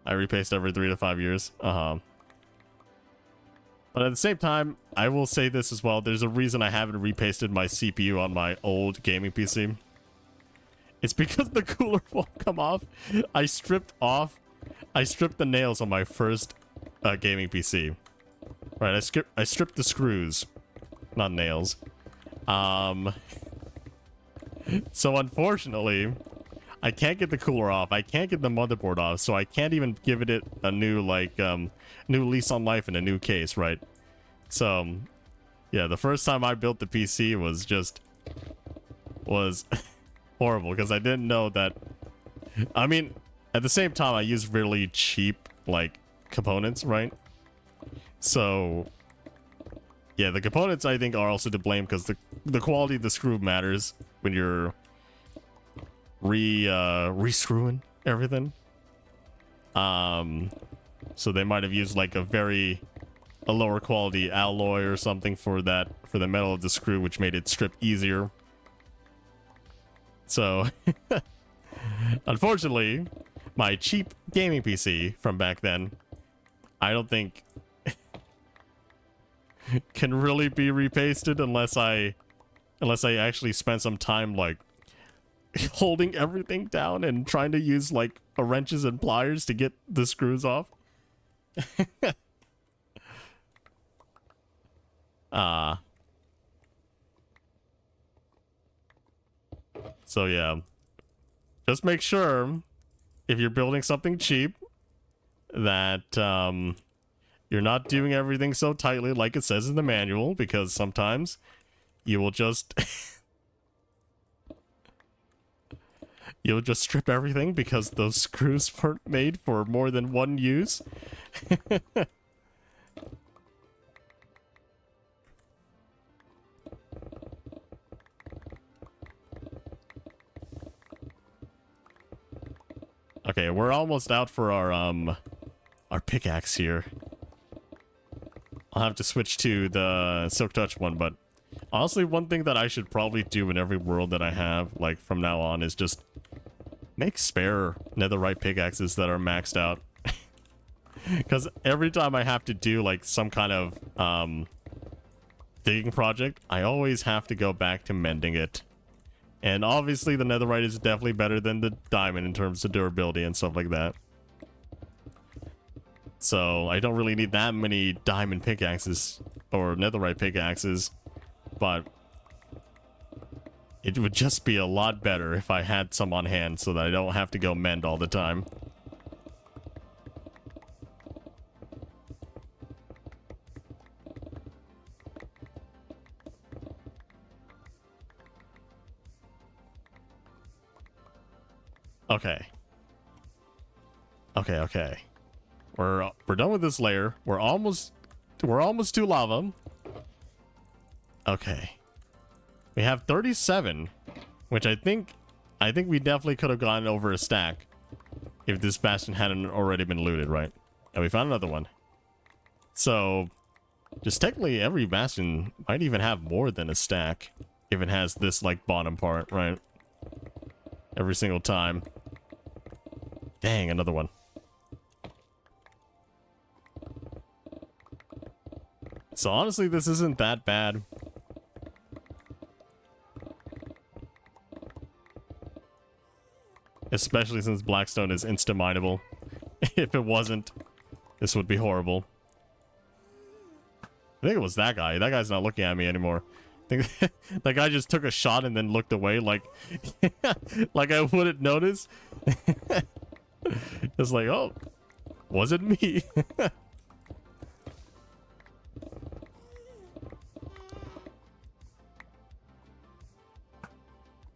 I repaste every 3 to 5 years. But at the same time, I will say this as well. There's a reason I haven't repasted my CPU on my old gaming PC. It's because the cooler won't come off. I stripped the nails on my first gaming PC. Right, I stripped the screws, not nails. So unfortunately, I can't get the cooler off. I can't get the motherboard off, so I can't even give it a new new lease on life in a new case, right? So yeah, the first time I built the PC was horrible because I didn't know that. I mean, at the same time, I used really cheap like components, right? So yeah, the components I think are also to blame because the quality of the screw matters when you're re-screwing everything. So they might have used like a lower quality alloy or something for the metal of the screw, which made it strip easier. So unfortunately, my cheap gaming PC from back then, I don't think can really be repasted unless I actually spend some time like holding everything down and trying to use like wrenches and pliers to get the screws off. So yeah, just make sure if you're building something cheap that you're not doing everything so tightly like it says in the manual, because sometimes you will just you'll just strip everything because those screws weren't made for more than one use. Okay, we're almost out for our pickaxe here. I'll have to switch to the Silk Touch one, but honestly, one thing that I should probably do in every world that I have, like from now on, is just make spare netherite pickaxes that are maxed out. Because every time I have to do like some kind of digging project, I always have to go back to mending it. And obviously the netherite is definitely better than the diamond in terms of durability and stuff like that. So I don't really need that many diamond pickaxes or netherite pickaxes, but it would just be a lot better if I had some on hand so that I don't have to go mend all the time. Okay. Okay. We're done with this layer. We're almost to lava. Okay. We have 37, which I think we definitely could have gotten over a stack if this bastion hadn't already been looted, right? And we found another one. So, just technically every bastion might even have more than a stack if it has this like bottom part, right? Every single time. Dang, another one. So honestly, this isn't that bad. Especially since Blackstone is insta-mineable. If it wasn't, this would be horrible. I think it was that guy. That guy's not looking at me anymore. I think that guy just took a shot and then looked away like like I wouldn't notice. It's like, oh, was it me?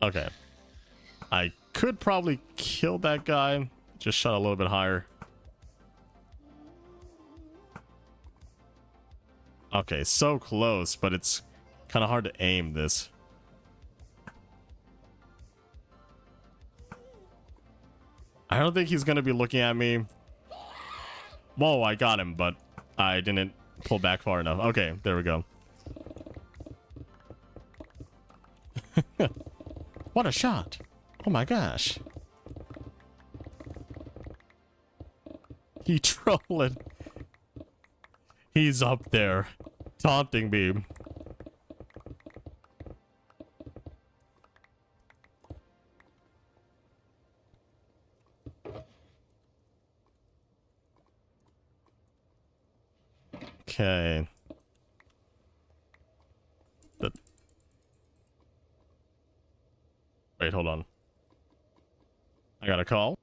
Okay. I could probably kill that guy. Just shot a little bit higher. Okay, so close, but it's kind of hard to aim this. I don't think he's going to be looking at me. Whoa, I got him, but I didn't pull back far enough. Okay, there we go. What a shot. Oh my gosh. He trolling. He's up there, taunting me. Okay. Wait, hold on. I got a call.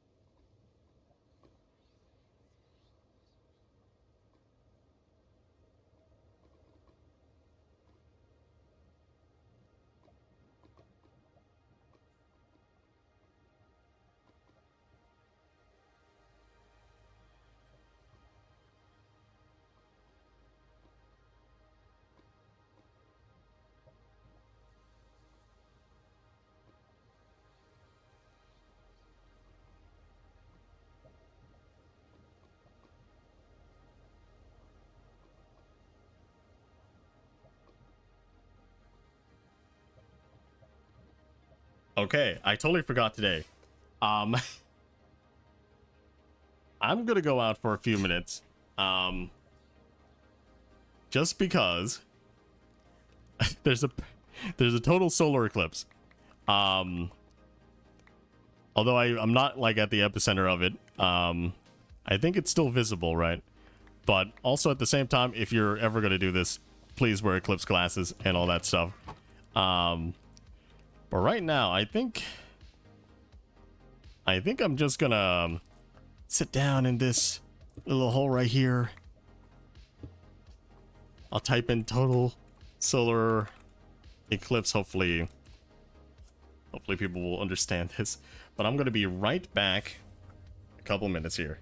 Okay, I totally forgot today. I'm gonna go out for a few minutes. Just because there's a total solar eclipse. Although I'm not like at the epicenter of it. I think it's still visible, right? But also at the same time, if you're ever gonna do this, please wear eclipse glasses and all that stuff. But right now, I think I'm just gonna sit down in this little hole right here. I'll type in total solar eclipse. Hopefully people will understand this. But I'm gonna be right back. A couple minutes here.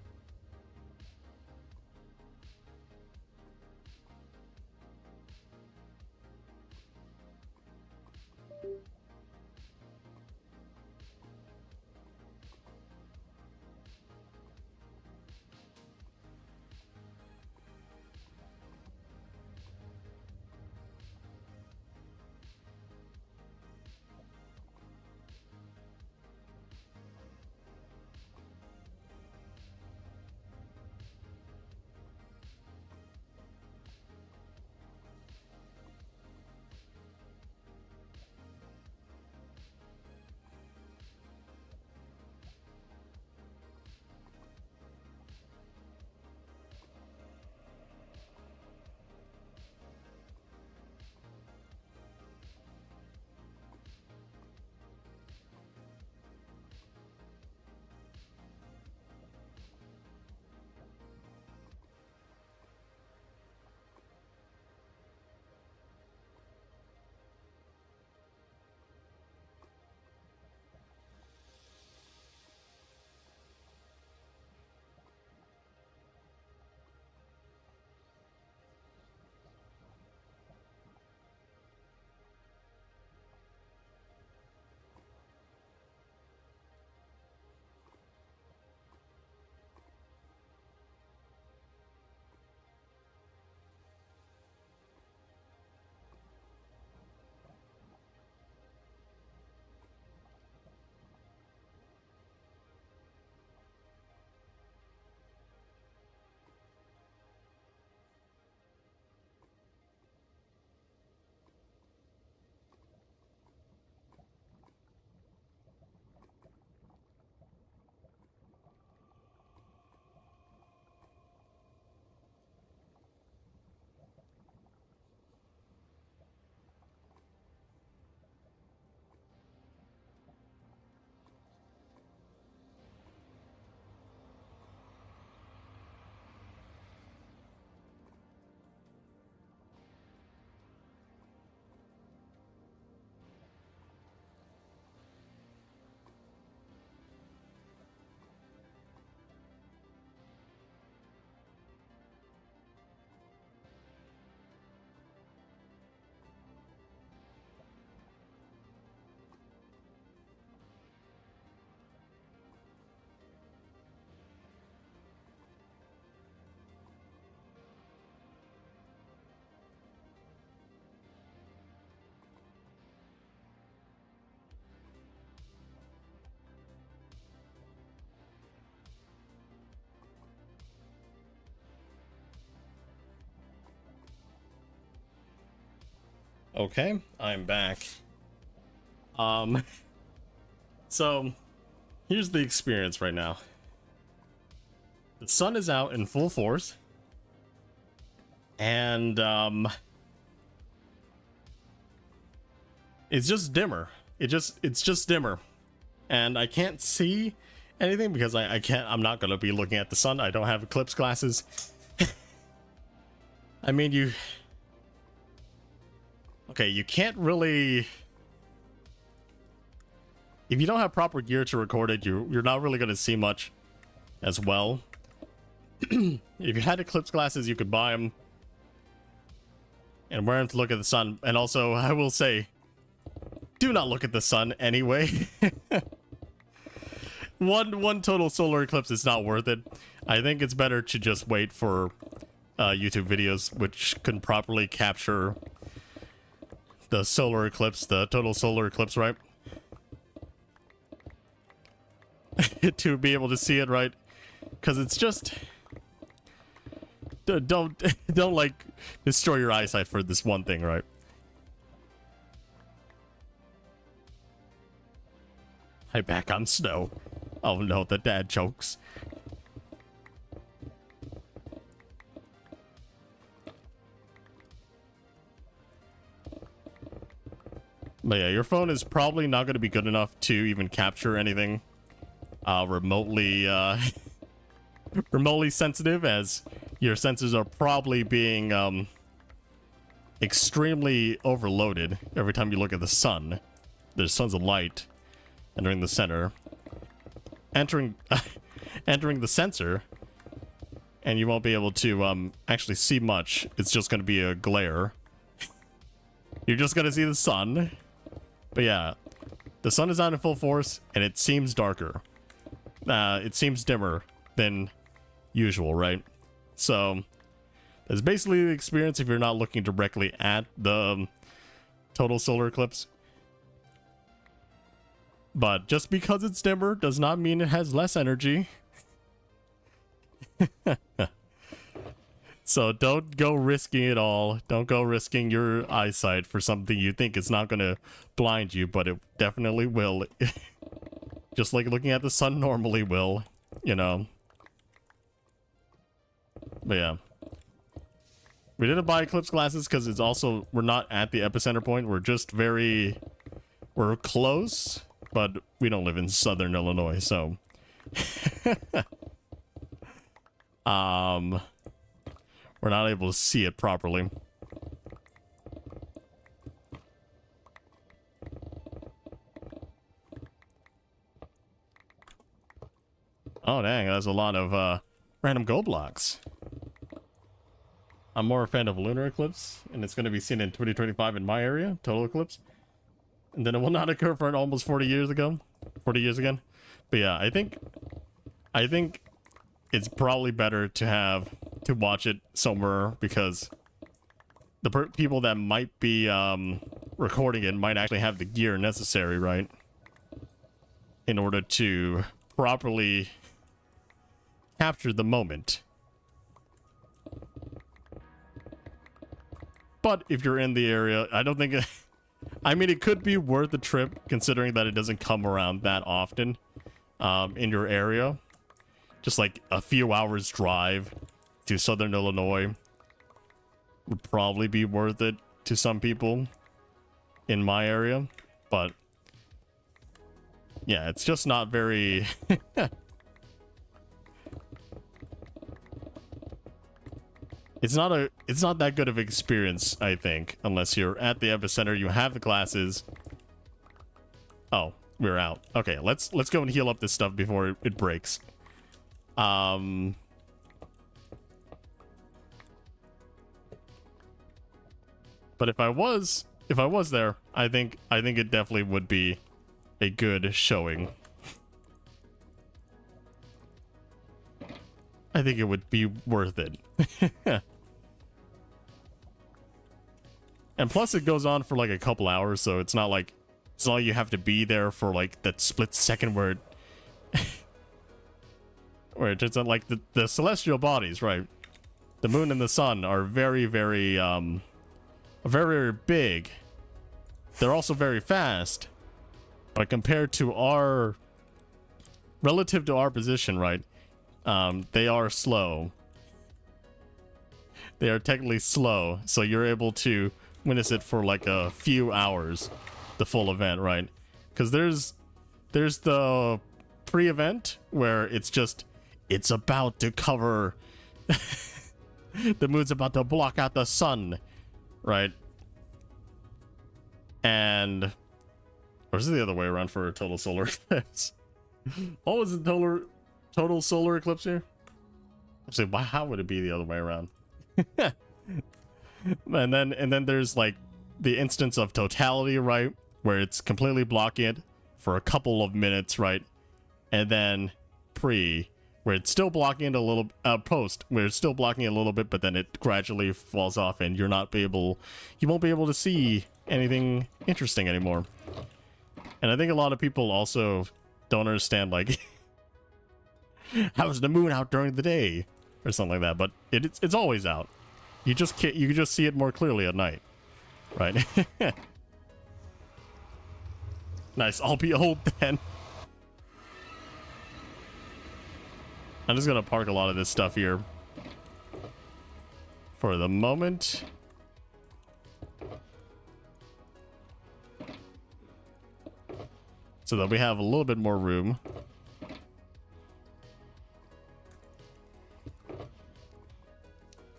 Okay, I'm back. Um, so here's the experience right now. The sun is out in full force, and it's just dimmer. It's just dimmer, and I can't see anything because I'm not gonna be looking at the sun. I don't have eclipse glasses. I mean, okay, you can't really, if you don't have proper gear to record it, you're not really gonna see much as well. If you had eclipse glasses, you could buy them and wear them to look at the sun. And also, I will say, do not look at the sun anyway. One total solar eclipse is not worth it. I think it's better to just wait for YouTube videos which can properly capture the solar eclipse, the total solar eclipse, right? To be able to see it, right? Because it's just, don't like destroy your eyesight for this one thing, right? Hi, back on snow. Oh no, the dad jokes. But yeah, your phone is probably not going to be good enough to even capture anything remotely remotely sensitive, as your sensors are probably being extremely overloaded every time you look at the sun. There's tons of light entering the center, entering the sensor, and you won't be able to actually see much. It's just going to be a glare. You're just going to see the sun. But yeah, the sun is out in full force, and it seems darker. It seems dimmer than usual, right? So that's basically the experience if you're not looking directly at the total solar eclipse. But just because it's dimmer does not mean it has less energy. So don't go risking it all. Don't go risking your eyesight for something you think is not going to blind you, but it definitely will. Just like looking at the sun normally will, you know. But yeah. We didn't buy eclipse glasses because it's also, we're not at the epicenter point. We're just we're close, but we don't live in southern Illinois, so. We're not able to see it properly. Oh dang, that's a lot of random gold blocks. I'm more a fan of lunar eclipse, and it's going to be seen in 2025 in my area, total eclipse. And then it will not occur for almost 40 years ago. 40 years again. But yeah, I think it's probably better to watch it somewhere, because the people that might be recording it might actually have the gear necessary, right? In order to properly capture the moment. But if you're in the area, I don't think I mean, it could be worth the trip, considering that it doesn't come around that often in your area. Just like a few hours drive to southern Illinois would probably be worth it to some people in my area. But yeah, it's just not very it's not that good of an experience, I think, unless you're at the epicenter, you have the glasses. Oh, we're out. Okay, let's go and heal up this stuff before it breaks. But if I was there, I think it definitely would be a good showing. I think it would be worth it. And plus it goes on for like a couple hours, so it's not like you have to be there for like that split second where it turns out like the celestial bodies, right? The moon and the sun are very, very, very big they're also very fast. But compared to our, relative to our position, right? They are slow. They are technically slow, so you're able to witness it for like a few hours, the full event, right? Because there's the pre-event where it's about to cover the moon's about to block out the sun, right? And or is it the other way around for a total solar eclipse? Oh, is it total solar eclipse here? Actually, how would it be the other way around? and then there's like the instance of totality, right, where it's completely blocking it for a couple of minutes, right? And then where it's still blocking it a little, post where it's still blocking it a little bit, but then it gradually falls off and you won't be able to see anything interesting anymore. And I think a lot of people also don't understand, like, how's the moon out during the day or something like that, but it's always out. You just see it more clearly at night, right? Nice. I'll be old then. I'm just gonna park a lot of this stuff here for the moment. So that we have a little bit more room.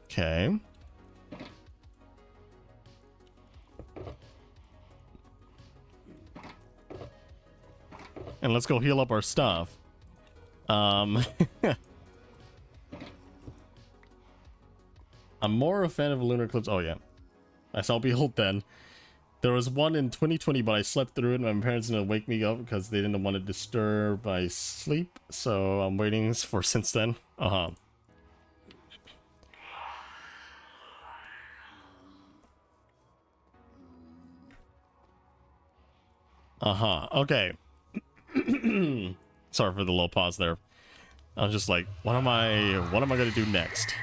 Okay. And let's go heal up our stuff. I'm more a fan of a lunar eclipse. Oh yeah, I shall behold then. There was one in 2020, but I slept through it. And my parents didn't wake me up because they didn't want to disturb my sleep. So I'm waiting for since then. Okay. Sorry for the little pause there. I was just like, what am I gonna do next?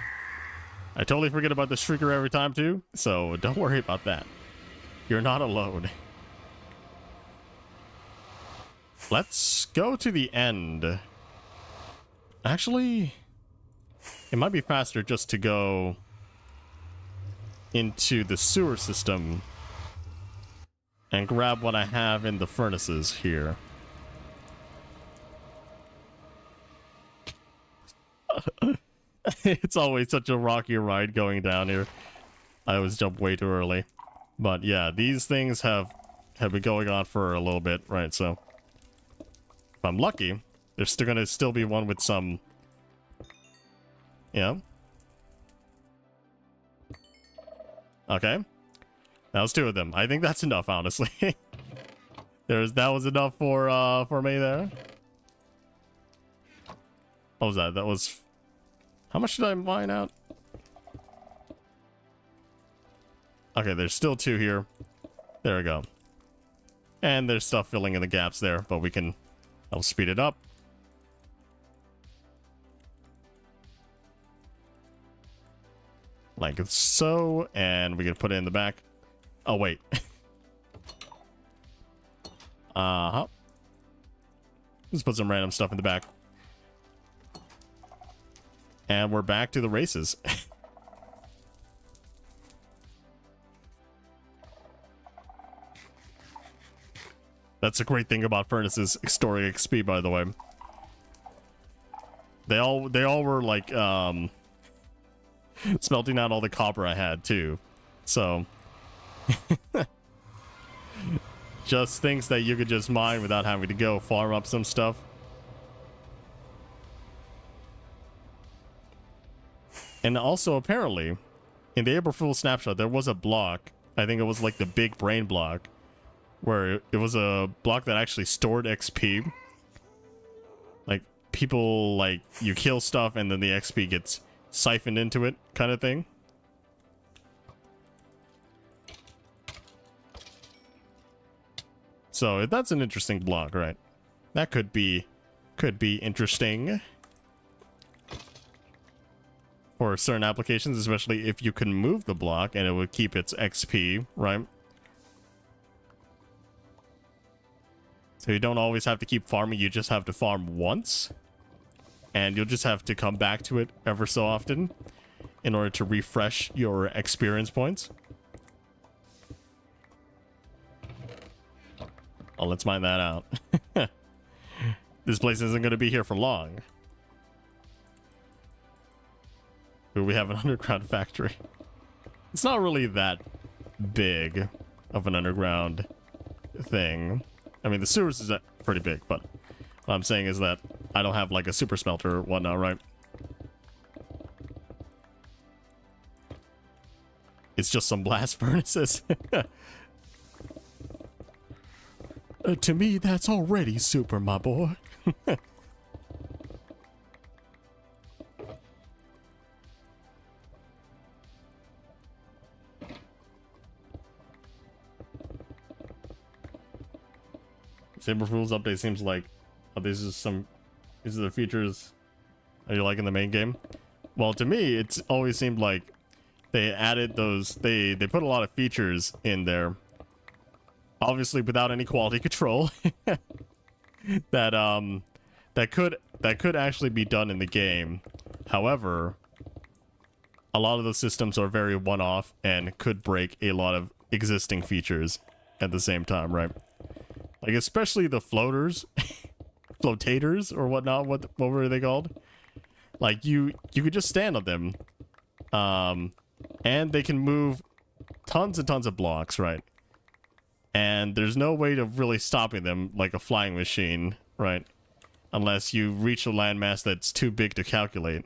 I totally forget about the shrieker every time too, so don't worry about that. You're not alone. Let's go to the end. Actually, it might be faster just to go into the sewer system and grab what I have in the furnaces here. It's always such a rocky ride going down here. I always jump way too early. But yeah, these things have been going on for a little bit, right? So if I'm lucky, there's still gonna be one with some, yeah. Okay, that was two of them. I think that's enough, honestly. That was enough for me there. What was that? That was, how much did I mine out? Okay, there's still two here. There we go. And there's stuff filling in the gaps there, but I'll speed it up. Like so, and we can put it in the back. Oh, wait. Let's put some random stuff in the back. And we're back to the races. That's a great thing about furnaces storing XP, by the way. They all were like smelting out all the copper I had too. So just things that you could just mine without having to go farm up some stuff. And also, apparently, in the April Fool's snapshot, there was a block. I think it was like the big brain block, where it was a block that actually stored XP. Like, people, like, you kill stuff and then the XP gets siphoned into it, kind of thing. So, that's an interesting block, right? That could be interesting. For certain applications, especially if you can move the block and it would keep its XP, right? So you don't always have to keep farming, you just have to farm once. And you'll just have to come back to it ever so often in order to refresh your experience points. Oh, let's mine that out. This place isn't going to be here for long. Ooh, we have an underground factory. It's not really that big of an underground thing. I mean, the sewers is pretty big, but what I'm saying is that I don't have like a super smelter or whatnot, right? It's just some blast furnaces. To me, that's already super, my boy. Saber Rules update seems like these are the features that you like in the main game. Well, to me, it's always seemed like they added those. They put a lot of features in there, obviously without any quality control. that could actually be done in the game. However, a lot of those systems are very one-off and could break a lot of existing features at the same time, right? Like especially the floaters, flotators or whatnot. What were they called? Like you could just stand on them, and they can move tons and tons of blocks, right? And there's no way of really stopping them like a flying machine, right? Unless you reach a landmass that's too big to calculate.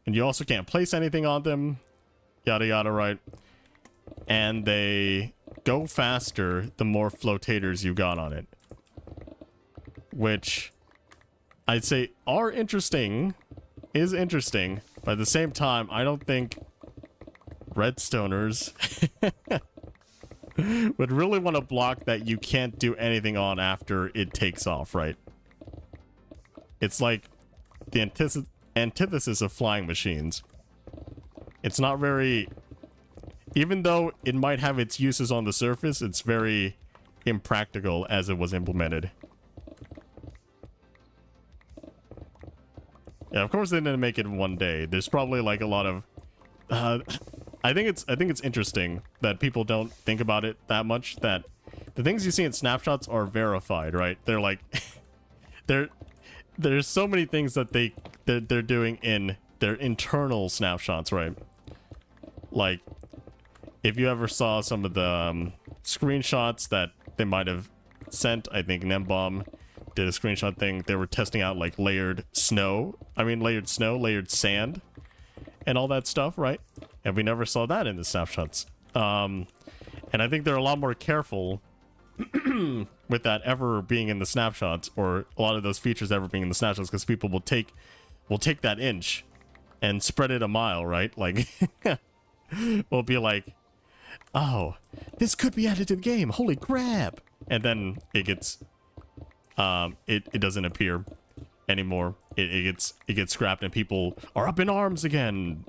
And you also can't place anything on them, yada yada, right? And they go faster the more flotators you got on it. Which I'd say is interesting, but at the same time, I don't think redstoners would really want to block that you can't do anything on after it takes off, right? It's like the antithesis of flying machines. It's not very... Even though it might have its uses on the surface, it's very impractical as it was implemented. Yeah, of course they didn't make it in one day. There's probably like a lot of... I think it's interesting that people don't think about it that much, that the things you see in snapshots are verified, right? They're like... There's so many things that they're doing in their internal snapshots, right? Like... If you ever saw some of the screenshots that they might have sent, I think Nembomb did a screenshot thing. They were testing out like layered layered sand, and all that stuff, right? And we never saw that in the snapshots. And I think they're a lot more careful with that ever being in the snapshots, or a lot of those features ever being in the snapshots, because people will take that inch and spread it a mile, right? Like, we'll be like, oh, this could be added to the game. Holy crap. And then it gets, it doesn't appear anymore. It gets scrapped and people are up in arms again.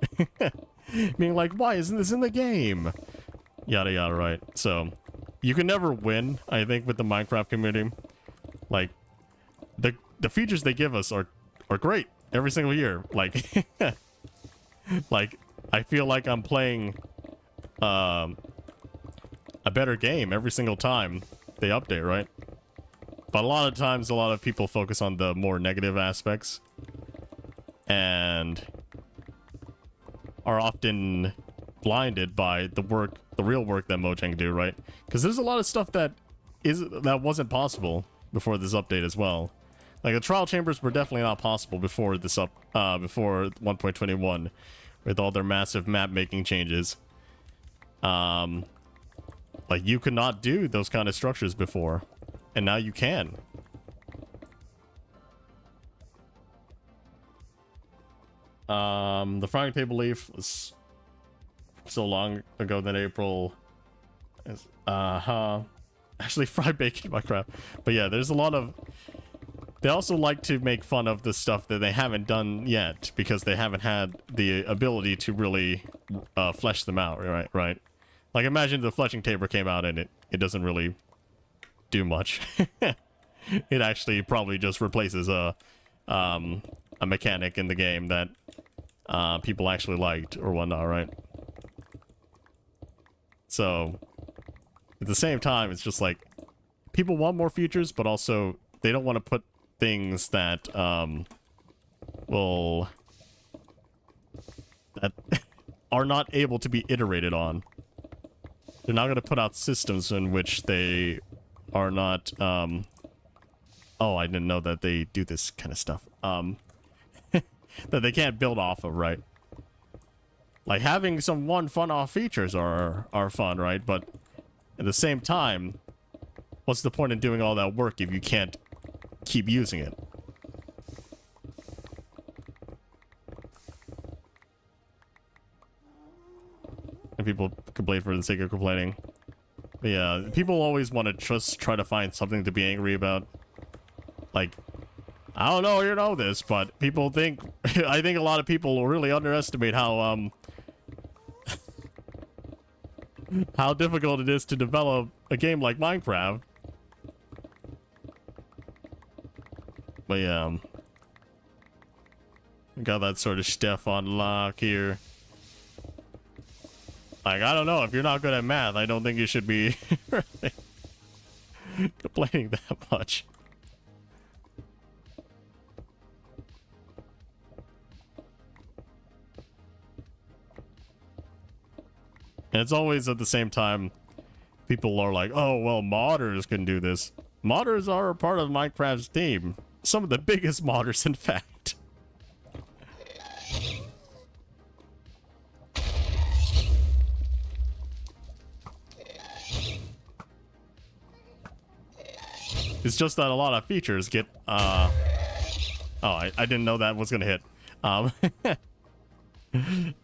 Being like, why isn't this in the game? Yada yada, right? So, you can never win, I think, with the Minecraft community. Like, the features they give us are great every single year. Like, like, I feel like I'm playing a better game every single time they update, right? But a lot of times, a lot of people focus on the more negative aspects and are often blinded by the real work that Mojang do, right? Because there's a lot of stuff that wasn't possible before this update as well. Like the trial chambers were definitely not possible before before 1.21 with all their massive map making changes. Like you could not do those kind of structures before, and now you can. The frying table leaf was so long ago than April. Actually, fried bacon, my crap. But yeah, there's a lot of... They also like to make fun of the stuff that they haven't done yet, because they haven't had the ability to really flesh them out, right? Like, imagine the fleshing table came out and it doesn't really do much. It actually probably just replaces a mechanic in the game that people actually liked or whatnot, right? So at the same time, it's just like people want more features, but also they don't want to put things that that are not able to be iterated on. They're not going to put out systems in which they are not oh, I didn't know that they do this kind of stuff that they can't build off of, right? Like having some one-off features are fun, right? But at the same time, what's the point in doing all that work if you can't keep using it? And people complain for the sake of complaining. But yeah, people always want to just try to find something to be angry about. Like, I don't know, you know this, but people think... I think a lot of people really underestimate how, how difficult it is to develop a game like Minecraft. But yeah, we got that sort of stuff on lock here. Like, I don't know, if you're not good at math, I don't think you should be complaining that much. And it's always at the same time, people are like, oh, well, modders can do this. Modders are a part of Minecraft's team. Some of the biggest modders, in fact. It's just that a lot of features get, oh, I didn't know that was gonna hit.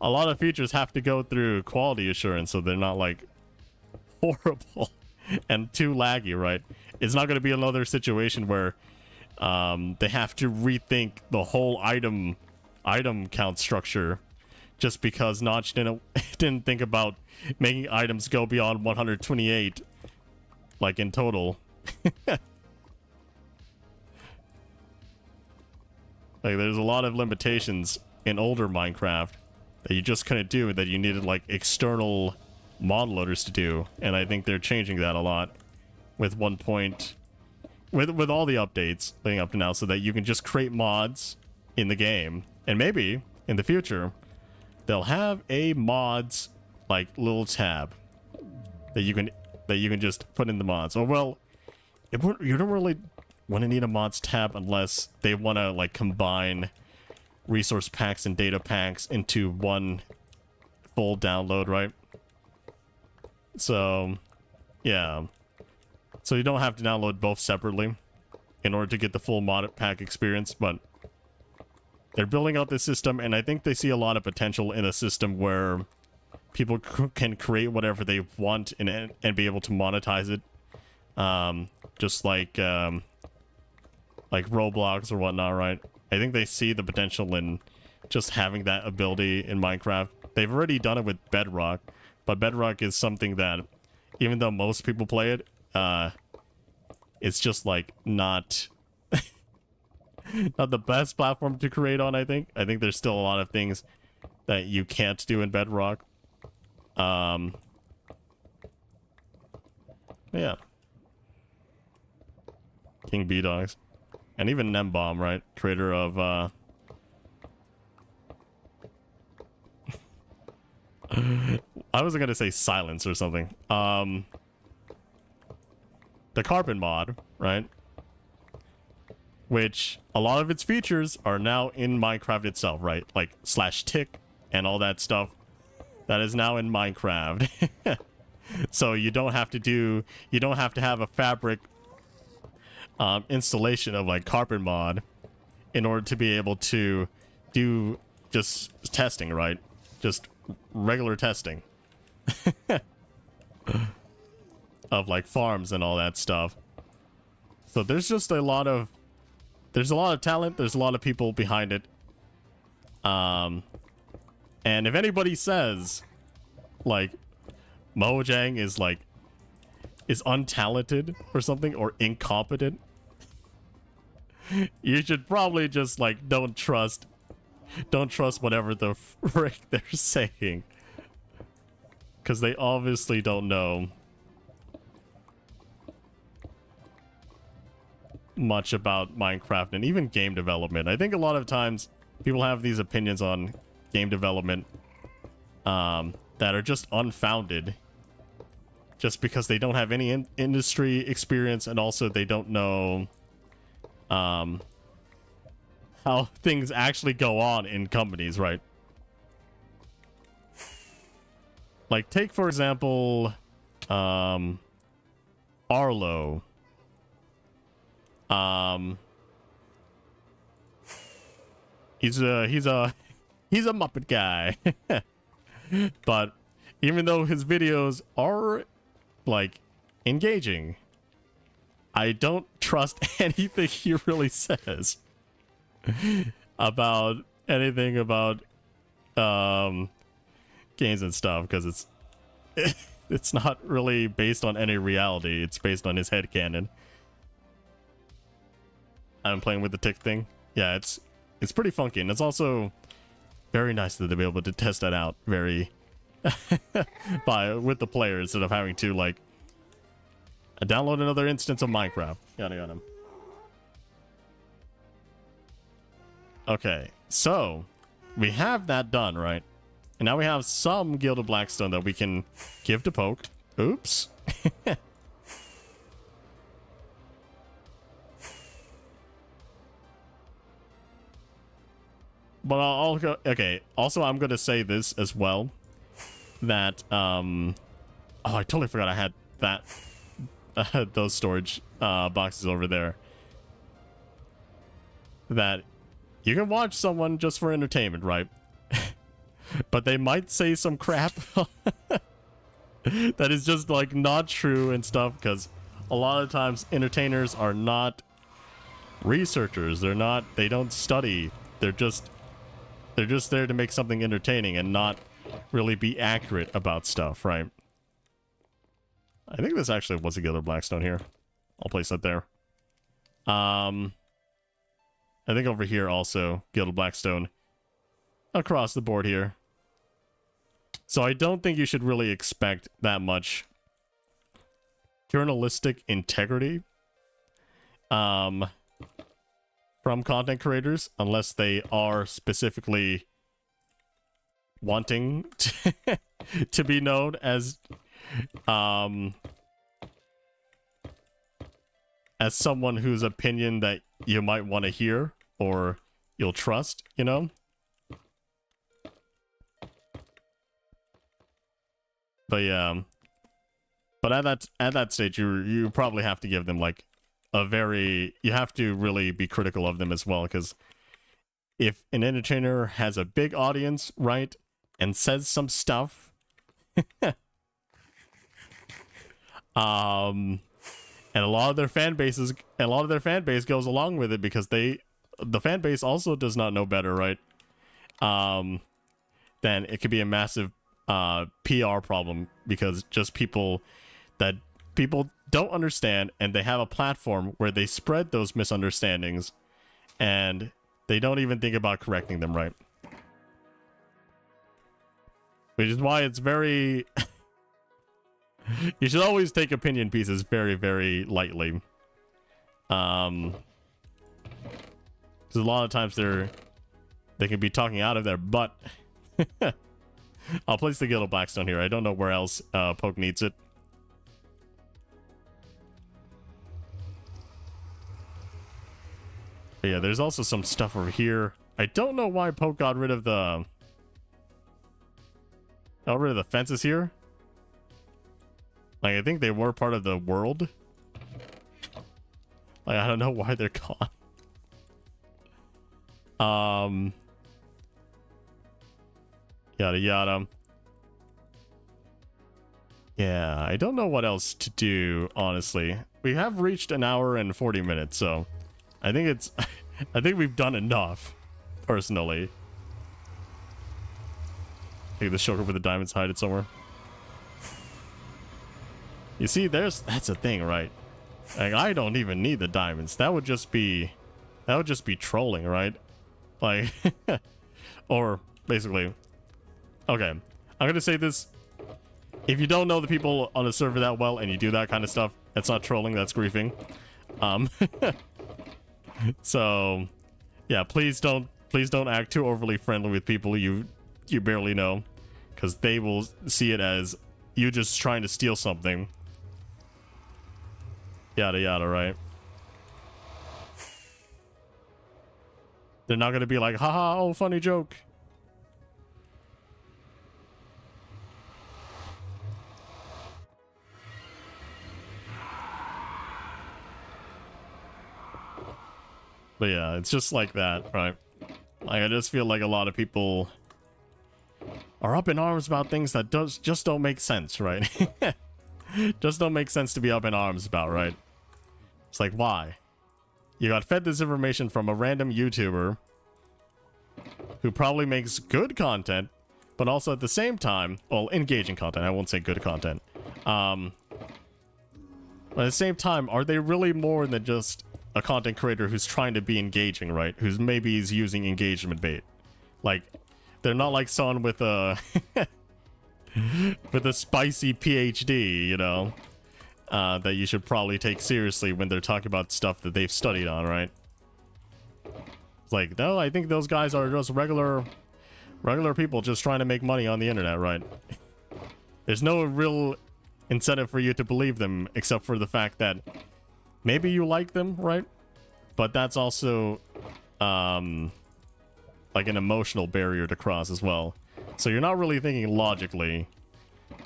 A lot of features have to go through quality assurance, so they're not, like, horrible and too laggy, right? It's not going to be another situation where they have to rethink the whole item count structure just because Notch didn't think about making items go beyond 128, like, in total. Like, there's a lot of limitations in older Minecraft that you just couldn't do, that you needed like external mod loaders to do, and I think they're changing that a lot with with all the updates leading up to now, so that you can just create mods in the game, and maybe in the future they'll have a mods like little tab that you can just put in the mods. Or well, you don't really want to need a mods tab unless they want to like combine resource packs and data packs into one full download, right? So yeah, so you don't have to download both separately in order to get the full mod pack experience. But they're building out this system, and I think they see a lot of potential in a system where people can create whatever they want and be able to monetize it, just like Roblox or whatnot, right? I think they see the potential in just having that ability in Minecraft. They've already done it with Bedrock, but Bedrock is something that, even though most people play it, it's just like not not the best platform to create on. I think there's still a lot of things that you can't do in Bedrock. Yeah, King B Dogs. And even Nembomb, right? Creator of, I wasn't gonna say Silence or something. The Carbon mod, right? Which, a lot of its features are now in Minecraft itself, right? Like, /tick and all that stuff. That is now in Minecraft. So you don't have to have a fabric installation of like Carpet mod in order to be able to do just testing, right? Just regular testing of like farms and all that stuff. So there's just a lot of talent, there's a lot of people behind it. And if anybody says like Mojang is untalented or something, or incompetent, You should probably just like don't trust whatever the frick they're saying, because they obviously don't know much about Minecraft and even game development. I think a lot of times people have these opinions on game development that are just unfounded, just because they don't have any industry experience, and also they don't know how things actually go on in companies, right? Like, take for example Arlo. He's a Muppet guy. But even though his videos are like engaging, I don't trust anything he really says about anything about games and stuff, because it's not really based on any reality. It's based on his headcanon. I'm playing with the tick thing. Yeah, it's pretty funky, and it's also very nice that they'll be able to test that out very with the player, instead of having to like download another instance of Minecraft. Yada yada. Okay, so we have that done, right? And now we have some Gilded Blackstone that we can give to Poke. Oops. But I'll go. Okay. Also, I'm gonna say this as well, that oh, I totally forgot I had that those storage boxes over there. That you can watch someone just for entertainment, right? But they might say some crap that is just like not true and stuff, because a lot of times entertainers are not researchers. They don't study. They're just there to make something entertaining and not really be accurate about stuff, right? I think this actually was a Gilded Blackstone here. I'll place that there. I think over here also Gilded Blackstone across the board here. So I don't think you should really expect that much journalistic integrity from content creators, unless they are specifically wanting to be known as someone whose opinion that you might want to hear or you'll trust, you know? But yeah, but at that stage, you probably have to give them like you have to really be critical of them as well, because if an entertainer has a big audience, right, and says some stuff, and a lot of their fan base goes along with it, because the fan base also does not know better, right? Then it could be a massive PR problem, because just people don't understand, and they have a platform where they spread those misunderstandings, and they don't even think about correcting them, right? Which is why it's very you should always take opinion pieces very, very lightly. Because a lot of times they can be talking out of their butt. I'll place the Gilded Blackstone here. I don't know where else Poke needs it. But yeah, there's also some stuff over here. I don't know why Poke got rid of the fences here. Like, I think they were part of the world. Like, I don't know why they're gone. Yada yada. Yeah, I don't know what else to do, honestly. We have reached an hour and 40 minutes, so I think I think we've done enough, personally. Take the shulker with the diamonds, hide it somewhere. You see, that's the thing, right? Like, I don't even need the diamonds. That would just be That would just be trolling, right? Like, or basically, okay, I'm gonna say this. If you don't know the people on a server that well and you do that kind of stuff, that's not trolling, that's griefing. So yeah, please don't act too overly friendly with people you barely know, because they will see it as you just trying to steal something. Yada yada, right? They're not gonna be like, haha, oh, funny joke. But yeah, it's just like that, right? Like, I just feel like a lot of people are up in arms about things that just don't make sense, right? Just don't make sense to be up in arms about, right? It's like, why? You got fed this information from a random YouTuber who probably makes good content, but also at the same time, well, engaging content. I won't say good content. But at the same time, are they really more than just a content creator who's trying to be engaging, right? Who's maybe is using engagement bait. Like, they're not like someone with a with a spicy PhD, you know, that you should probably take seriously when they're talking about stuff that they've studied on, right? It's like, no, I think those guys are just regular people just trying to make money on the internet, right? There's no real incentive for you to believe them, except for the fact that maybe you like them, right? But that's also like an emotional barrier to cross as well. So you're not really thinking logically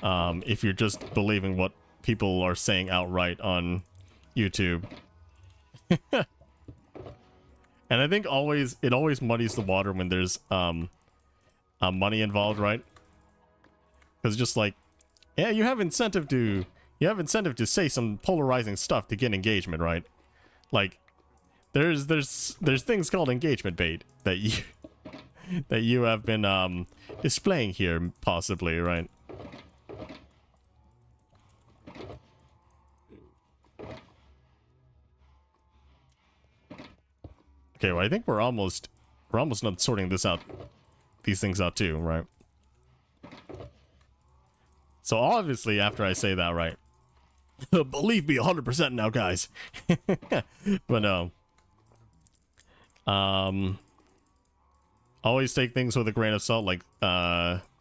if you're just believing what people are saying outright on YouTube. And I think it always muddies the water when there's money involved, right? Because just like, yeah, you have incentive to say some polarizing stuff to get engagement, right? Like, there's things called engagement bait that you have been displaying here, possibly, right? Okay, well, I think we're almost not sorting these things out too, right? So obviously, after I say that, right? Believe me 100% now, guys. But no. Always take things with a grain of salt, like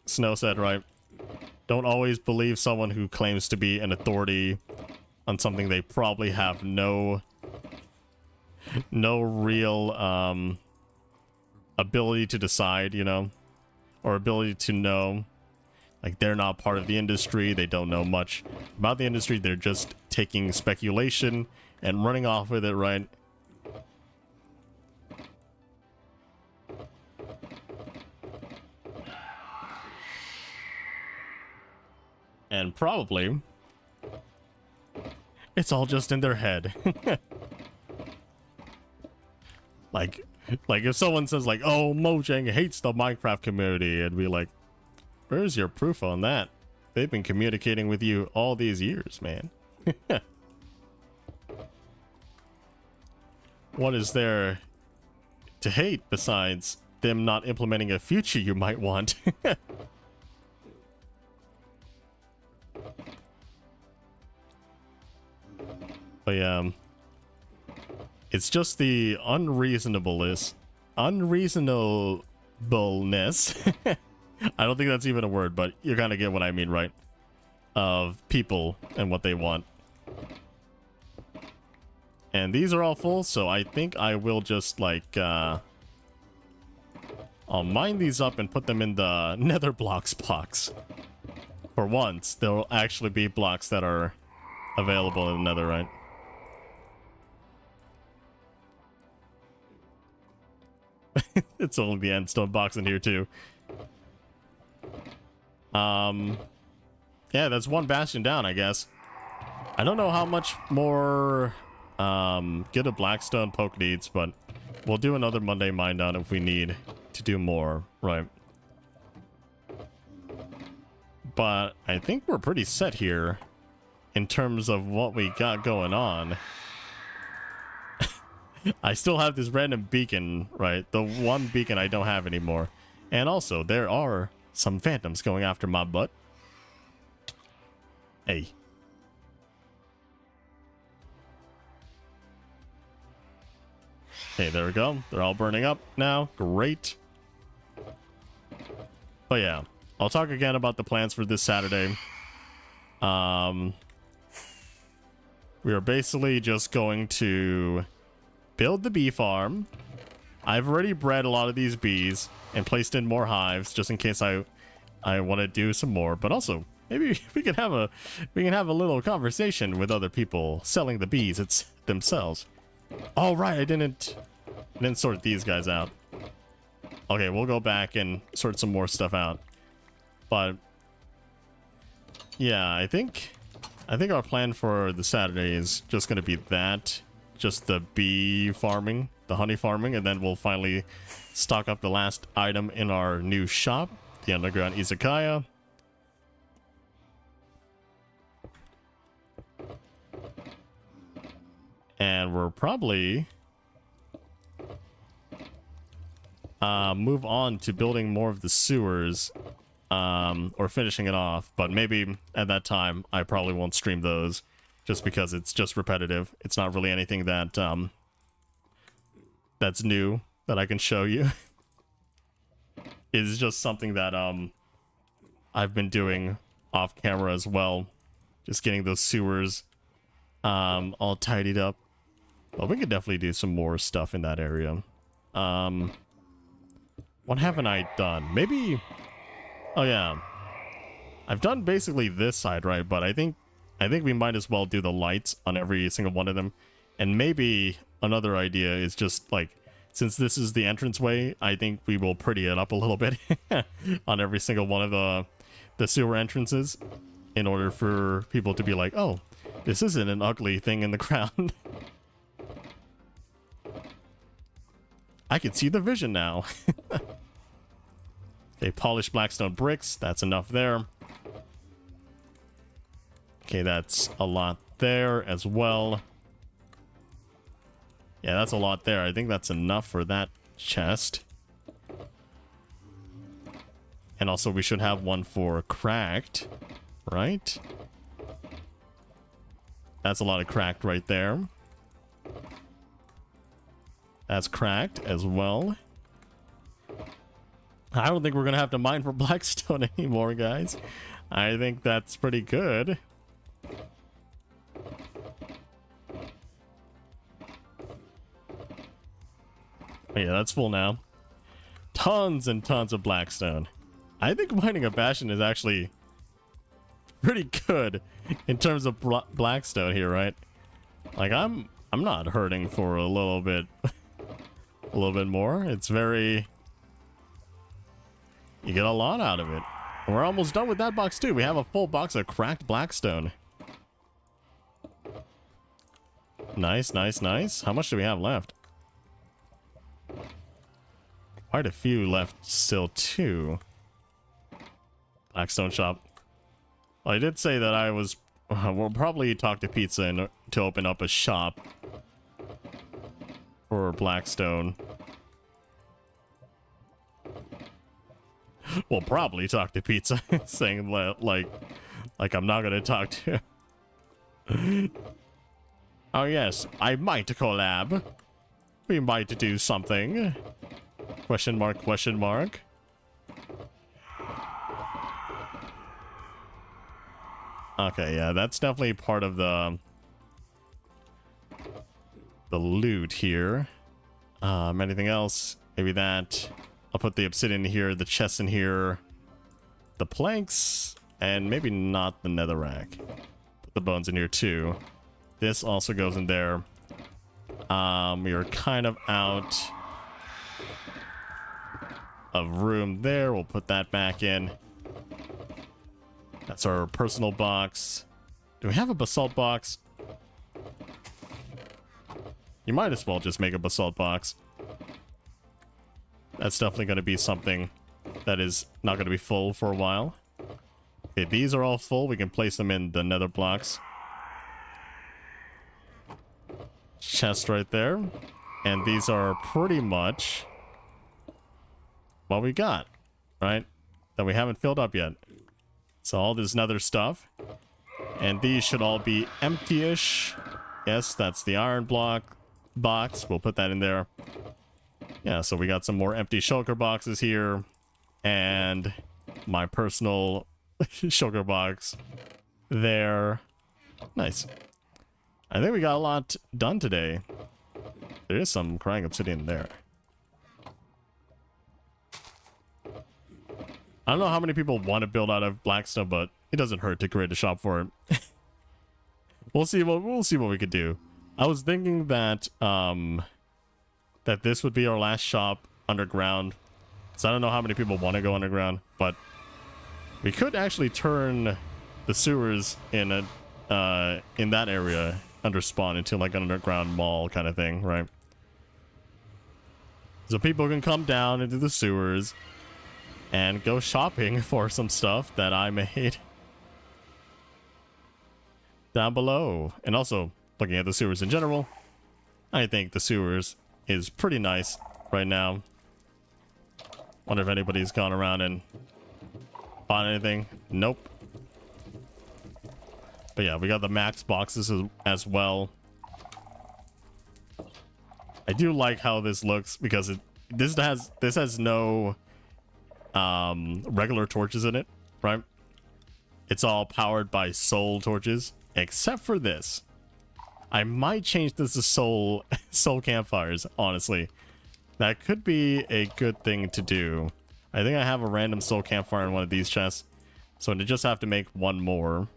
Snow said, right? Don't always believe someone who claims to be an authority on something they probably have no real ability to decide, you know, or ability to know. Like, they're not part of the industry, they don't know much about the industry, they're just taking speculation and running off with it, right? And probably it's all just in their head. Like if someone says like, oh, Mojang hates the Minecraft community, and be like, where's your proof on that? They've been communicating with you all these years, man. What is there to hate besides them not implementing a future you might want? But yeah, it's just the unreasonableness. I don't think that's even a word, but you kind of get what I mean, right? Of people and what they want. And these are all full, so I think I will just, like, I'll mine these up and put them in the nether blocks box. For once, there will actually be blocks that are available in the nether, right? It's only the endstone box in here, too. Yeah, that's one bastion down, I guess. I don't know how much more get a blackstone poke needs, but we'll do another Monday mine down if we need to do more, right? But I think we're pretty set here in terms of what we got going on. I still have this random beacon, right? The one beacon I don't have anymore. And also, there are some phantoms going after my butt. Hey. Okay, there we go. They're all burning up now. Great. But yeah, I'll talk again about the plans for this Saturday. We are basically just going to build the bee farm. I've already bred a lot of these bees and placed in more hives just in case I want to do some more. But also, maybe we can have a little conversation with other people selling the bees themselves. All right, I didn't sort these guys out. Okay, we'll go back and sort some more stuff out. But yeah, I think our plan for the Saturday is just going to be that, just the bee farming, the honey farming, and then we'll finally stock up the last item in our new shop, the underground izakaya. And we're probably move on to building more of the sewers, or finishing it off. But maybe at that time I probably won't stream those, just because it's just repetitive. It's not really anything that that's new that I can show you. It's just something that I've been doing off camera as well, just getting those sewers all tidied up. But we could definitely do some more stuff in that area. What haven't I done? Maybe... Oh yeah, I've done basically this side, right? But I think we might as well do the lights on every single one of them. And maybe another idea is just like, since this is the entranceway, I think we will pretty it up a little bit on every single one of the sewer entrances, in order for people to be like, oh, this isn't an ugly thing in the ground. I can see the vision now. Okay, polished blackstone bricks. That's enough there. Okay, that's a lot there as well. Yeah, that's a lot there. I think that's enough for that chest. And also we should have one for cracked, right? That's a lot of cracked right there. That's cracked as well. I don't think we're gonna have to mine for blackstone anymore, guys. I think that's pretty good. Oh, yeah, that's full now. Tons and tons of blackstone. I think mining a bastion is actually pretty good in terms of blackstone here, right? Like I'm not hurting for a little bit more. It's very... You get a lot out of it. We're almost done with that box too. We have a full box of cracked blackstone. Nice, nice, nice. How much do we have left? Quite a few left still too. Blackstone shop. Well, I did say that I was... we'll probably talk to Pizza to open up a shop for blackstone. We'll probably talk to Pizza, saying that, like I'm not gonna talk to him. Oh yes, I might collab. We might do something. Question mark, question mark. Okay, yeah, that's definitely part of the loot here. Anything else? Maybe that. I'll put the obsidian here, the chest in here, the planks, and maybe not the netherrack. Put the bones in here too. This also goes in there. We are kind of out of room there. We'll put that back in. That's our personal box. Do we have a basalt box? You might as well just make a basalt box. That's definitely going to be something that is not going to be full for a while. Okay, these are all full. We can place them in the nether blocks. Chest right there. And these are pretty much what we got, right? That we haven't filled up yet. So all this nether stuff. And these should all be empty-ish. Yes, that's the iron block box. We'll put that in there. Yeah, so we got some more empty shulker boxes here. And my personal shulker box there. Nice. I think we got a lot done today. There is some crying obsidian there. I don't know how many people want to build out of blackstone, but it doesn't hurt to create a shop for it. We'll see what we could do. I was thinking that that this would be our last shop underground. So I don't know how many people want to go underground, but we could actually turn the sewers in that area under spawn into like an underground mall kind of thing, right? So people can come down into the sewers and go shopping for some stuff that I made down below. And also, looking at the sewers in general, I think the sewers is pretty nice right now. Wonder if anybody's gone around and bought anything. Nope. But yeah, we got the max boxes as well. I do like how this looks because this has no regular torches in it, right? It's all powered by soul torches, except for this. I might change this to soul campfires, honestly. That could be a good thing to do. I think I have a random soul campfire in one of these chests, so I just have to make one more,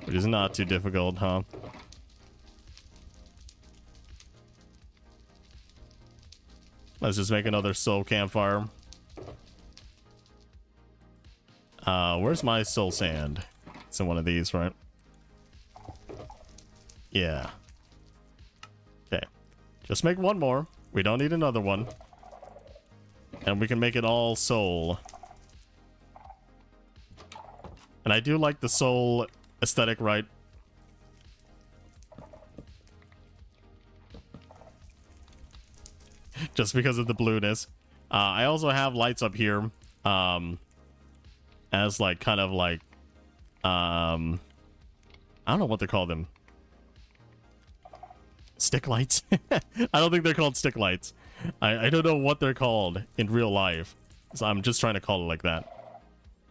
which is not too difficult, huh? Let's just make another soul campfire. Where's my soul sand? It's in one of these, right? Yeah. Okay. Just make one more. We don't need another one. And we can make it all soul. And I do like the soul aesthetic, right? Just because of the blueness. I also have lights up here. As like, kind of like, I don't know what they call them. Stick lights? I don't think they're called stick lights. I don't know what they're called in real life. So I'm just trying to call it like that.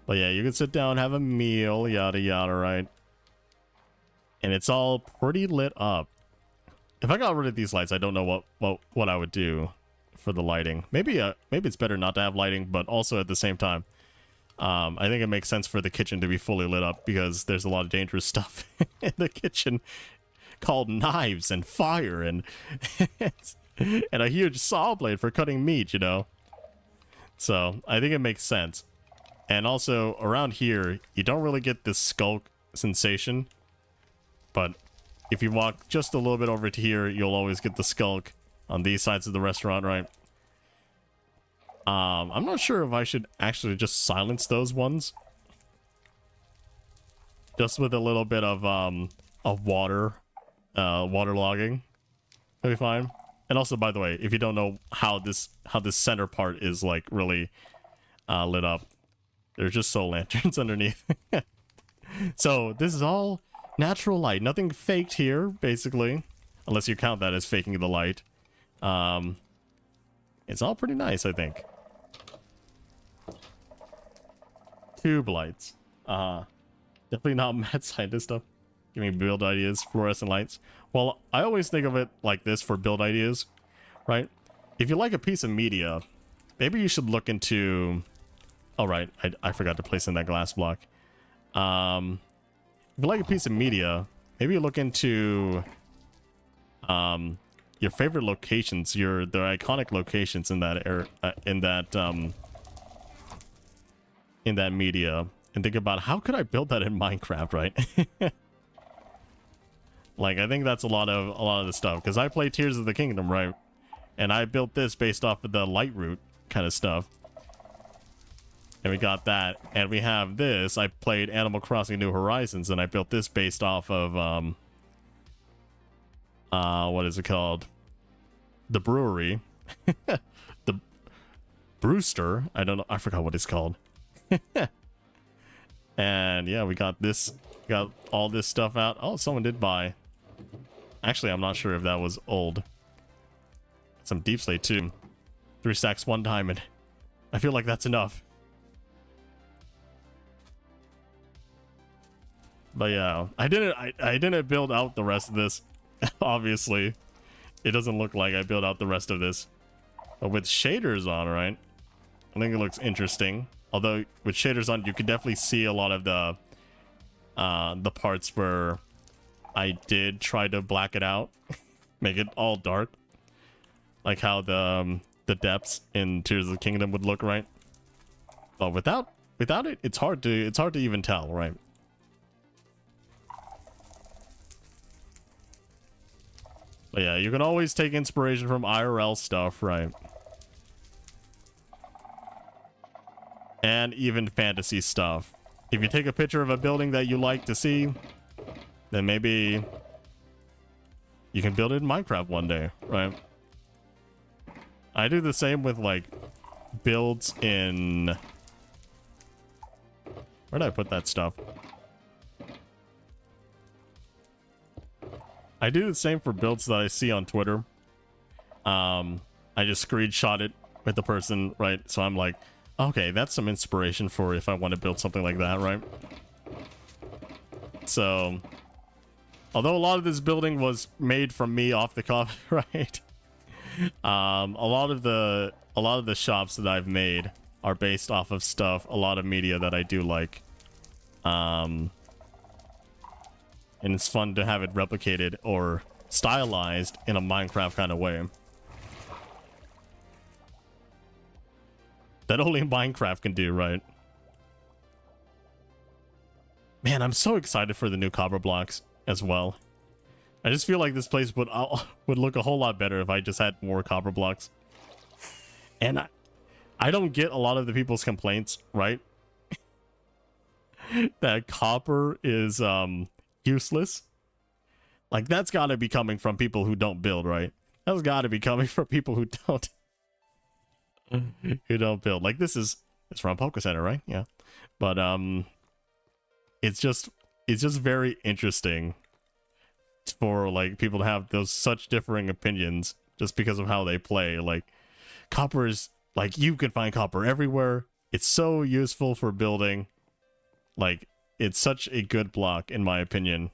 But yeah, you can sit down, have a meal, yada yada, right? And it's all pretty lit up. If I got rid of these lights, I don't know what I would do for the lighting. Maybe it's better not to have lighting, but also at the same time, I think it makes sense for the kitchen to be fully lit up because there's a lot of dangerous stuff in the kitchen called knives and fire and and a huge saw blade for cutting meat, you know? So I think it makes sense. And also around here, you don't really get this skulk sensation, but if you walk just a little bit over to here, you'll always get the skulk on these sides of the restaurant, right? I'm not sure if I should actually just silence those ones. Just with a little bit of water logging. That'll be fine. And also, by the way, if you don't know how this center part is like really lit up, there's just soul lanterns underneath. So this is all natural light, nothing faked here, basically, unless you count that as faking the light. It's all pretty nice, I think. Tube lights. Definitely not mad scientist stuff. Give me build ideas, fluorescent lights. Well, I always think of it like this for build ideas, right? If you like a piece of media, maybe you should look into... Oh, right. I forgot to place in that glass block. If you like a piece of media, maybe you look into your favorite locations, the iconic locations in that in that media, and think about how could I build that in Minecraft, right? Like, I think that's a lot of the stuff, because I play Tears of the Kingdom, right? And I built this based off of the light route kind of stuff. And we got that, and we have this. I played Animal Crossing New Horizons, and I built this based off of what is it called? the brewery, the Brewster. I don't know. I forgot what it's called. And yeah, we got this. Got all this stuff out. Oh, someone did buy. Actually, I'm not sure if that was old. Some deep slate too. 3 stacks, 1 diamond. I feel like that's enough. But yeah, I didn't build out the rest of this. Obviously, it doesn't look like I built out the rest of this. But with shaders on, right? I think it looks interesting. Although with shaders on, you can definitely see a lot of the parts where I did try to black it out, make it all dark, like how the depths in Tears of the Kingdom would look, right? But without it, it's hard to even tell, right? But yeah, you can always take inspiration from IRL stuff, right? And even fantasy stuff. If you take a picture of a building that you like to see, then maybe you can build it in Minecraft one day, right? I do the same with like builds in... Where did I put that stuff? I do the same for builds that I see on Twitter. I just screenshot it with the person, right? So I'm like, okay, that's some inspiration for if I want to build something like that, right? So, although a lot of this building was made from me off the cuff, right? A lot of the shops that I've made are based off of stuff, a lot of media that I do like. And it's fun to have it replicated or stylized in a Minecraft kind of way. That only Minecraft can do, right? Man, I'm so excited for the new copper blocks as well. I just feel like this place would look a whole lot better if I just had more copper blocks. And I don't get a lot of the people's complaints, right? That copper is useless. Like, that's got to be coming from people who don't build, right? That's got to be coming from people who don't build. Like, it's from Poké Center, right? Yeah. But it's just very interesting for like people to have those such differing opinions just because of how they play. Like, copper is like, you can find copper everywhere. It's so useful for building. Like, it's such a good block in my opinion,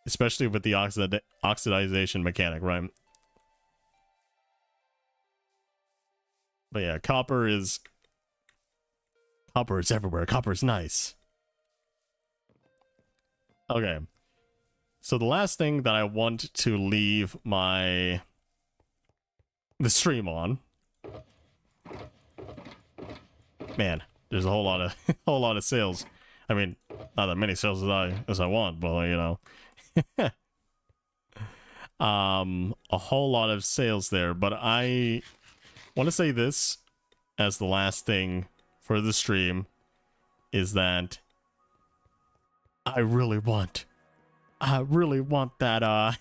especially with the oxidization mechanic, right? But yeah, copper is everywhere. Copper is nice. Okay. So the last thing that I want to leave the stream on. Man, there's a whole lot of sales. I mean, not that many sales as I want, but you know. A whole lot of sales there, but I want to say this as the last thing for the stream is that I really want that a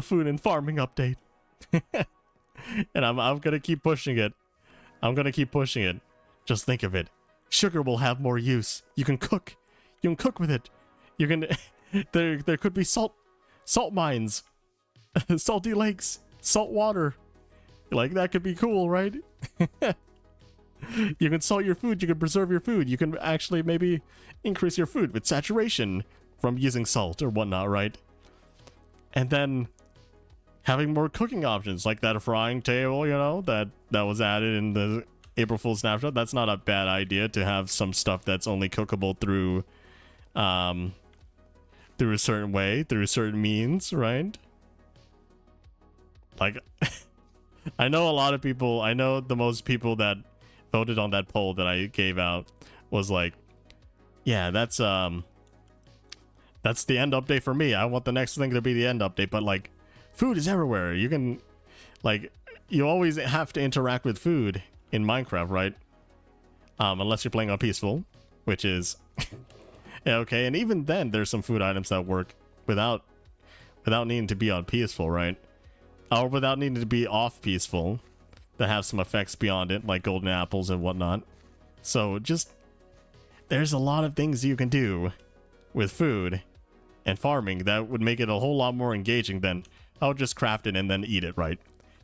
food and farming update. And I'm gonna keep pushing it. Just think of it. Sugar will have more use. You can cook with it. You can there could be salt mines, salty lakes, salt water. Like, that could be cool, right? You can salt your food, you can preserve your food, you can actually maybe increase your food with saturation from using salt or whatnot, right? And then having more cooking options, like that frying table, you know, that was added in the April Fool's snapshot. That's not a bad idea, to have some stuff that's only cookable through a certain way, through certain means, right? Like, I know the most people that voted on that poll that I gave out was like, yeah, that's the end update for me. I want the next thing to be the end update. But like, food is everywhere. You can, like, you always have to interact with food in Minecraft, right? Unless you're playing on peaceful, which is yeah, okay. And even then, there's some food items that work without without needing to be on peaceful, right? Or without needing to be off peaceful, that have some effects beyond it, like golden apples and whatnot. So just, there's a lot of things you can do with food and farming that would make it a whole lot more engaging than, oh, just craft it and then eat it, right?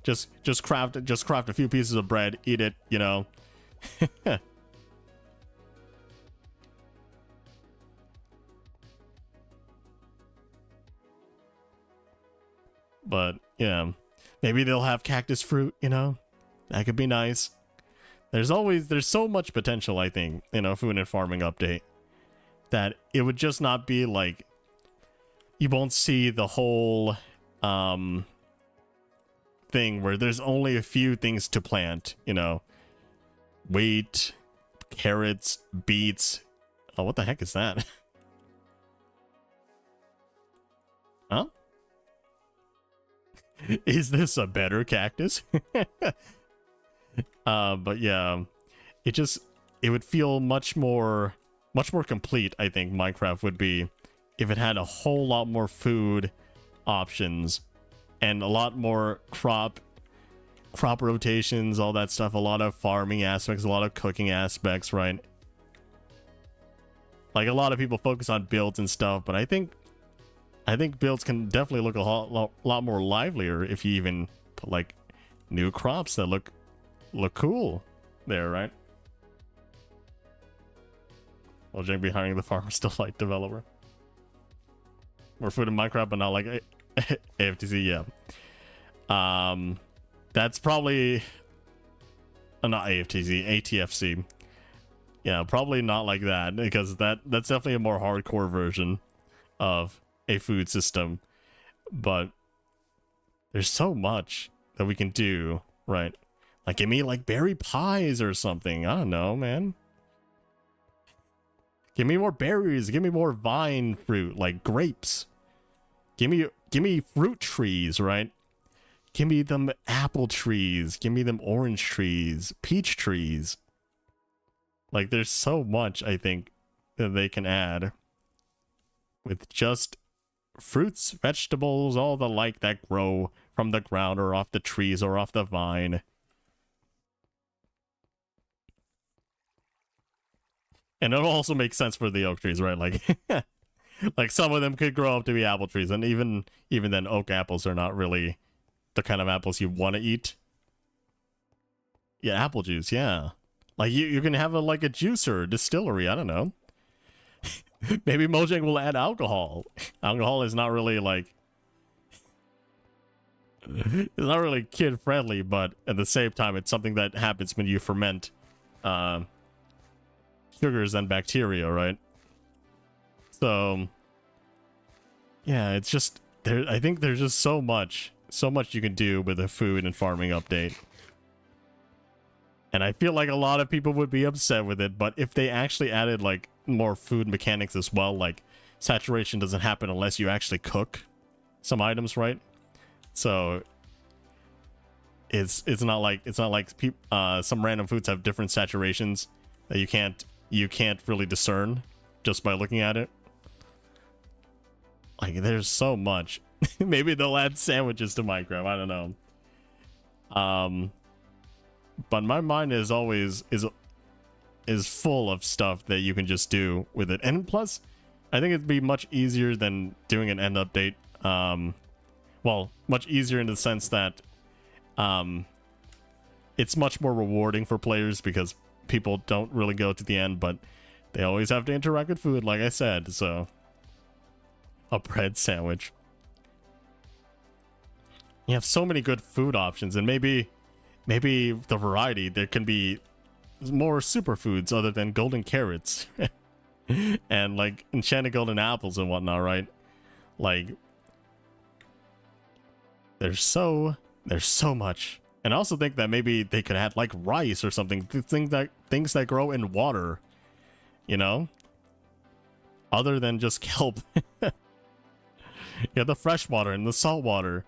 Just craft a few pieces of bread, eat it, you know. But yeah, maybe they'll have cactus fruit, you know. That could be nice. There's so much potential, I think, in a food and farming update, that it would just not be like, you won't see the whole thing where there's only a few things to plant, you know. Wheat, carrots, beets. Oh, what the heck is that? Huh? Is this a better cactus? But yeah, it would feel much more complete, I think Minecraft would be, if it had a whole lot more food options and a lot more crop rotations, all that stuff, a lot of farming aspects, a lot of cooking aspects, right? Like, a lot of people focus on builds and stuff, but I think builds can definitely look a lot more livelier if you even put like new crops that look cool there, right? Well, Jake be hiring the farmer's delight developer. More food in Minecraft, but not like AFTC. Yeah. That's probably not AFTC, ATFC. Yeah, probably not like that, because that's definitely a more hardcore version of a food system. But there's so much that we can do, right? Like, give me like berry pies or something. I don't know, man. Give me more berries. Give me more vine fruit, like grapes. Give me fruit trees, right? Give me them apple trees. Give me them orange trees, peach trees. Like, there's so much, I think, that they can add with just fruits, vegetables, all the like that grow from the ground or off the trees or off the vine. And it'll also make sense for the oak trees, right? Like, like some of them could grow up to be apple trees, and even then, oak apples are not really the kind of apples you want to eat. Yeah, apple juice, yeah. Like, you can have like a juicer, distillery, I don't know. Maybe Mojang will add alcohol. Alcohol is not really like, it's not really kid friendly, but at the same time, it's something that happens when you ferment sugars and bacteria, right? So yeah, it's just there. I think there's just so much you can do with a food and farming update. And I feel like a lot of people would be upset with it, but if they actually added like more food mechanics as well, like saturation doesn't happen unless you actually cook some items, right? So it's not like some random foods have different saturations that you can't really discern just by looking at it. Like, there's so much. Maybe they'll add sandwiches to Minecraft, I don't know. But my mind is always is full of stuff that you can just do with it. And plus, I think it'd be much easier than doing an end update. Well, much easier in the sense that it's much more rewarding for players because people don't really go to the end, but they always have to interact with food, like I said. So a bread sandwich. You have so many good food options, and maybe the variety, there can be more superfoods other than golden carrots and like enchanted golden apples and whatnot, right? Like, there's so much. And I also think that maybe they could add like rice or something, things that grow in water, you know, other than just kelp. Yeah, the fresh water and the salt water.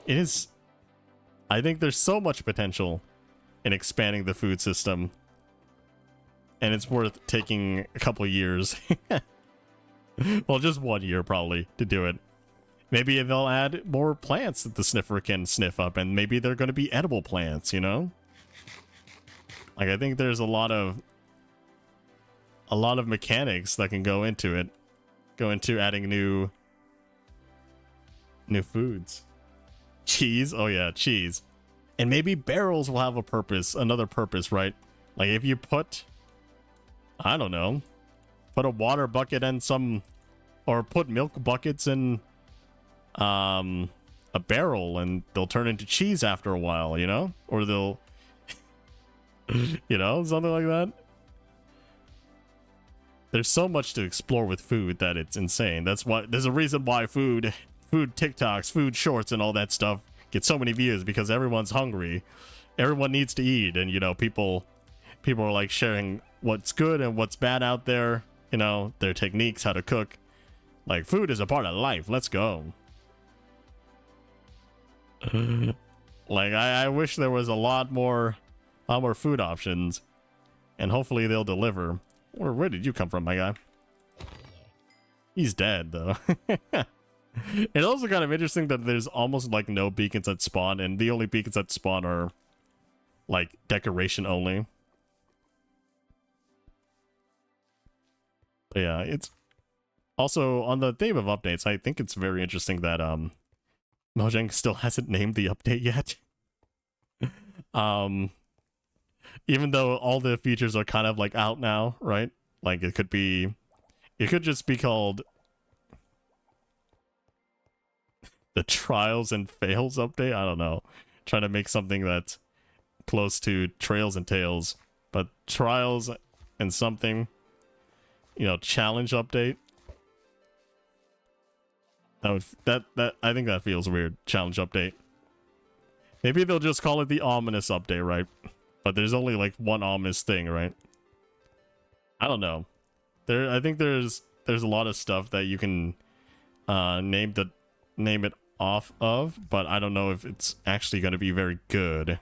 I think there's so much potential in expanding the food system, and it's worth taking a couple years. Well, just 1 year probably to do it, Maybe they'll add more plants that the sniffer can sniff up, and maybe they're going to be edible plants, you know? Like, I think there's a lot of mechanics that can go into it, go into adding new foods. Cheese, oh yeah, cheese. And maybe barrels will have a purpose, another purpose, right? Like if you put, I don't know, put a water bucket in some, or put milk buckets in a barrel, and they'll turn into cheese after a while, you know? Or they'll, you know, something like that. There's so much to explore with food that it's insane. That's why there's a reason why food TikToks, food shorts, and all that stuff get so many views, because everyone's hungry. Everyone needs to eat, and you know, people are like sharing what's good and what's bad out there, you know, their techniques, how to cook. Like, food is a part of life. Let's go. Like, I wish there was a lot more food options, and hopefully they'll deliver. Where did you come from, my guy? He's dead, though. It's also kind of interesting that there's almost like no beacons that spawn, and the only beacons that spawn are like decoration only. But yeah, it's also on the theme of updates. I think it's very interesting that Mojang still hasn't named the update yet. Even though all the features are kind of like out now, right? Like it could just be called the Trials and Fails update. I don't know. Trying to make something that's close to Trails and Tales, but Trials and something, you know, challenge update. That I think that feels weird. Challenge update. Maybe they'll just call it the ominous update, right? But there's only like one ominous thing, right? I don't know. I think there's a lot of stuff that you can name it off of, but I don't know if it's actually going to be very good.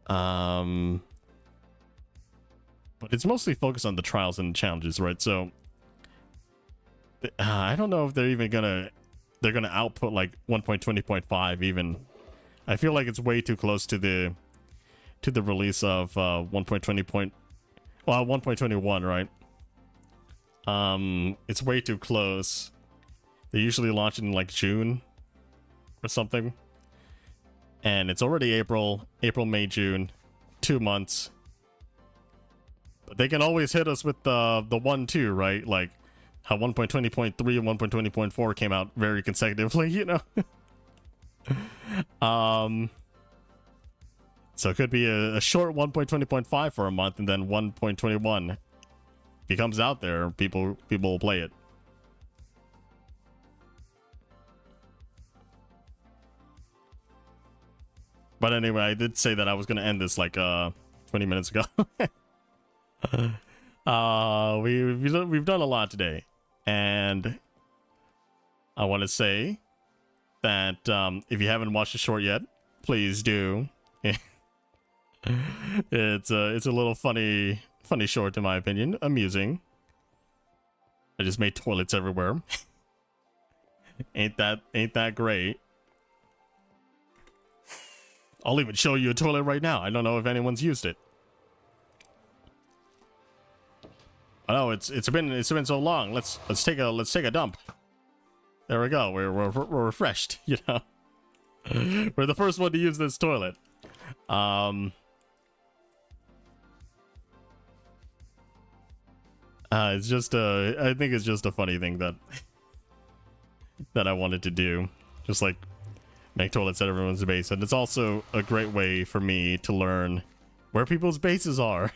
But it's mostly focused on the trials and challenges, right? So I don't know if they're even gonna output like 1.20.5 even. I feel like it's way too close to the release of 1.21, right? It's way too close. They usually launch in like June or something, and it's already April, May, June, 2 months. But they can always hit us with the 1-2, right? Like how 1.20.3 and 1.20.4 came out very consecutively, you know. So it could be a short 1.20.5 for a month, and then 1.21 becomes out there. People will play it. But anyway, I did say that I was gonna end this like 20 minutes ago. We've done a lot today, and I want to say that if you haven't watched the short yet, please do. It's a little funny short in my opinion, amusing. I just made toilets everywhere. ain't that great? I'll even show you a toilet right now. I don't know if anyone's used it. I know it's been so long. Let's take a dump. There we go. We're refreshed, you know. We're the first one to use this toilet. It's just I think it's just a funny thing that I wanted to do. Just like make toilets at everyone's base, and it's also a great way for me to learn where people's bases are.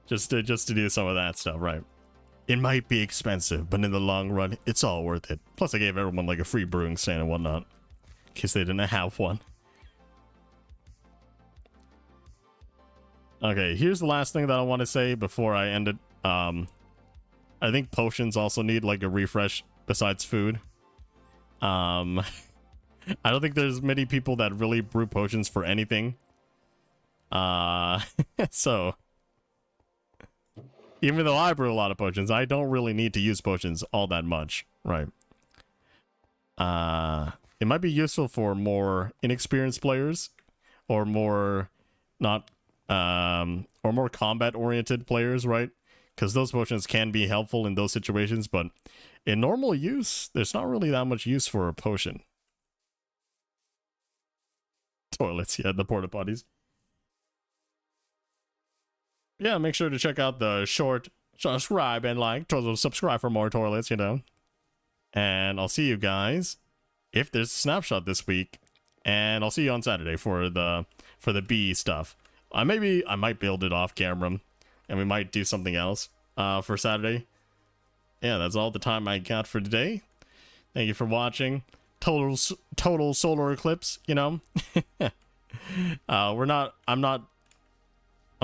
just to do some of that stuff, right? It might be expensive, but in the long run, it's all worth it. Plus, I gave everyone like a free brewing stand and whatnot, in case they didn't have one. Okay, here's the last thing that I want to say before I end it. I think potions also need like a refresh besides food. I don't think there's many people that really brew potions for anything. So Even though I brew a lot of potions, I don't really need to use potions all that much, right? It might be useful for more inexperienced players, or more not, or more combat-oriented players, right? Because those potions can be helpful in those situations, but in normal use, there's not really that much use for a potion. Toilets, yeah, the porta potties. Yeah, make sure to check out the short subscribe and like, subscribe for more toilets, you know. And I'll see you guys if there's a snapshot this week, and I'll see you on Saturday for the bee stuff. I might build it off camera, and we might do something else for Saturday. Yeah, that's all the time I got for today. Thank you for watching. Total solar eclipse, you know. I'm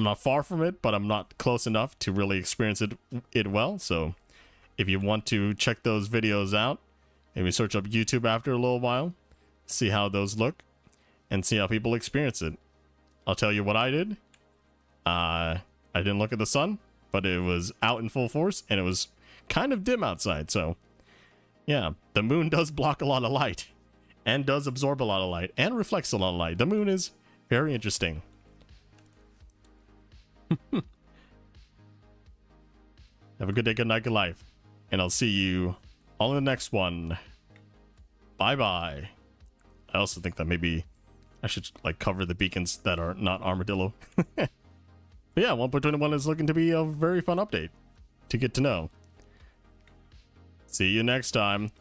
not far from it, but I'm not close enough to really experience it well. So if you want to check those videos out, maybe search up YouTube after a little while, see how those look, and see how people experience it. I'll tell you what I did. I didn't look at the sun, but it was out in full force, and it was kind of dim outside. So yeah, the moon does block a lot of light, and does absorb a lot of light, and reflects a lot of light. The moon is very interesting. Have a good day, good night, good life. And I'll see you all in the next one. Bye-bye. I also think that maybe I should like cover the beacons that are not armadillo. But yeah, 1.21 is looking to be a very fun update to get to know. See you next time.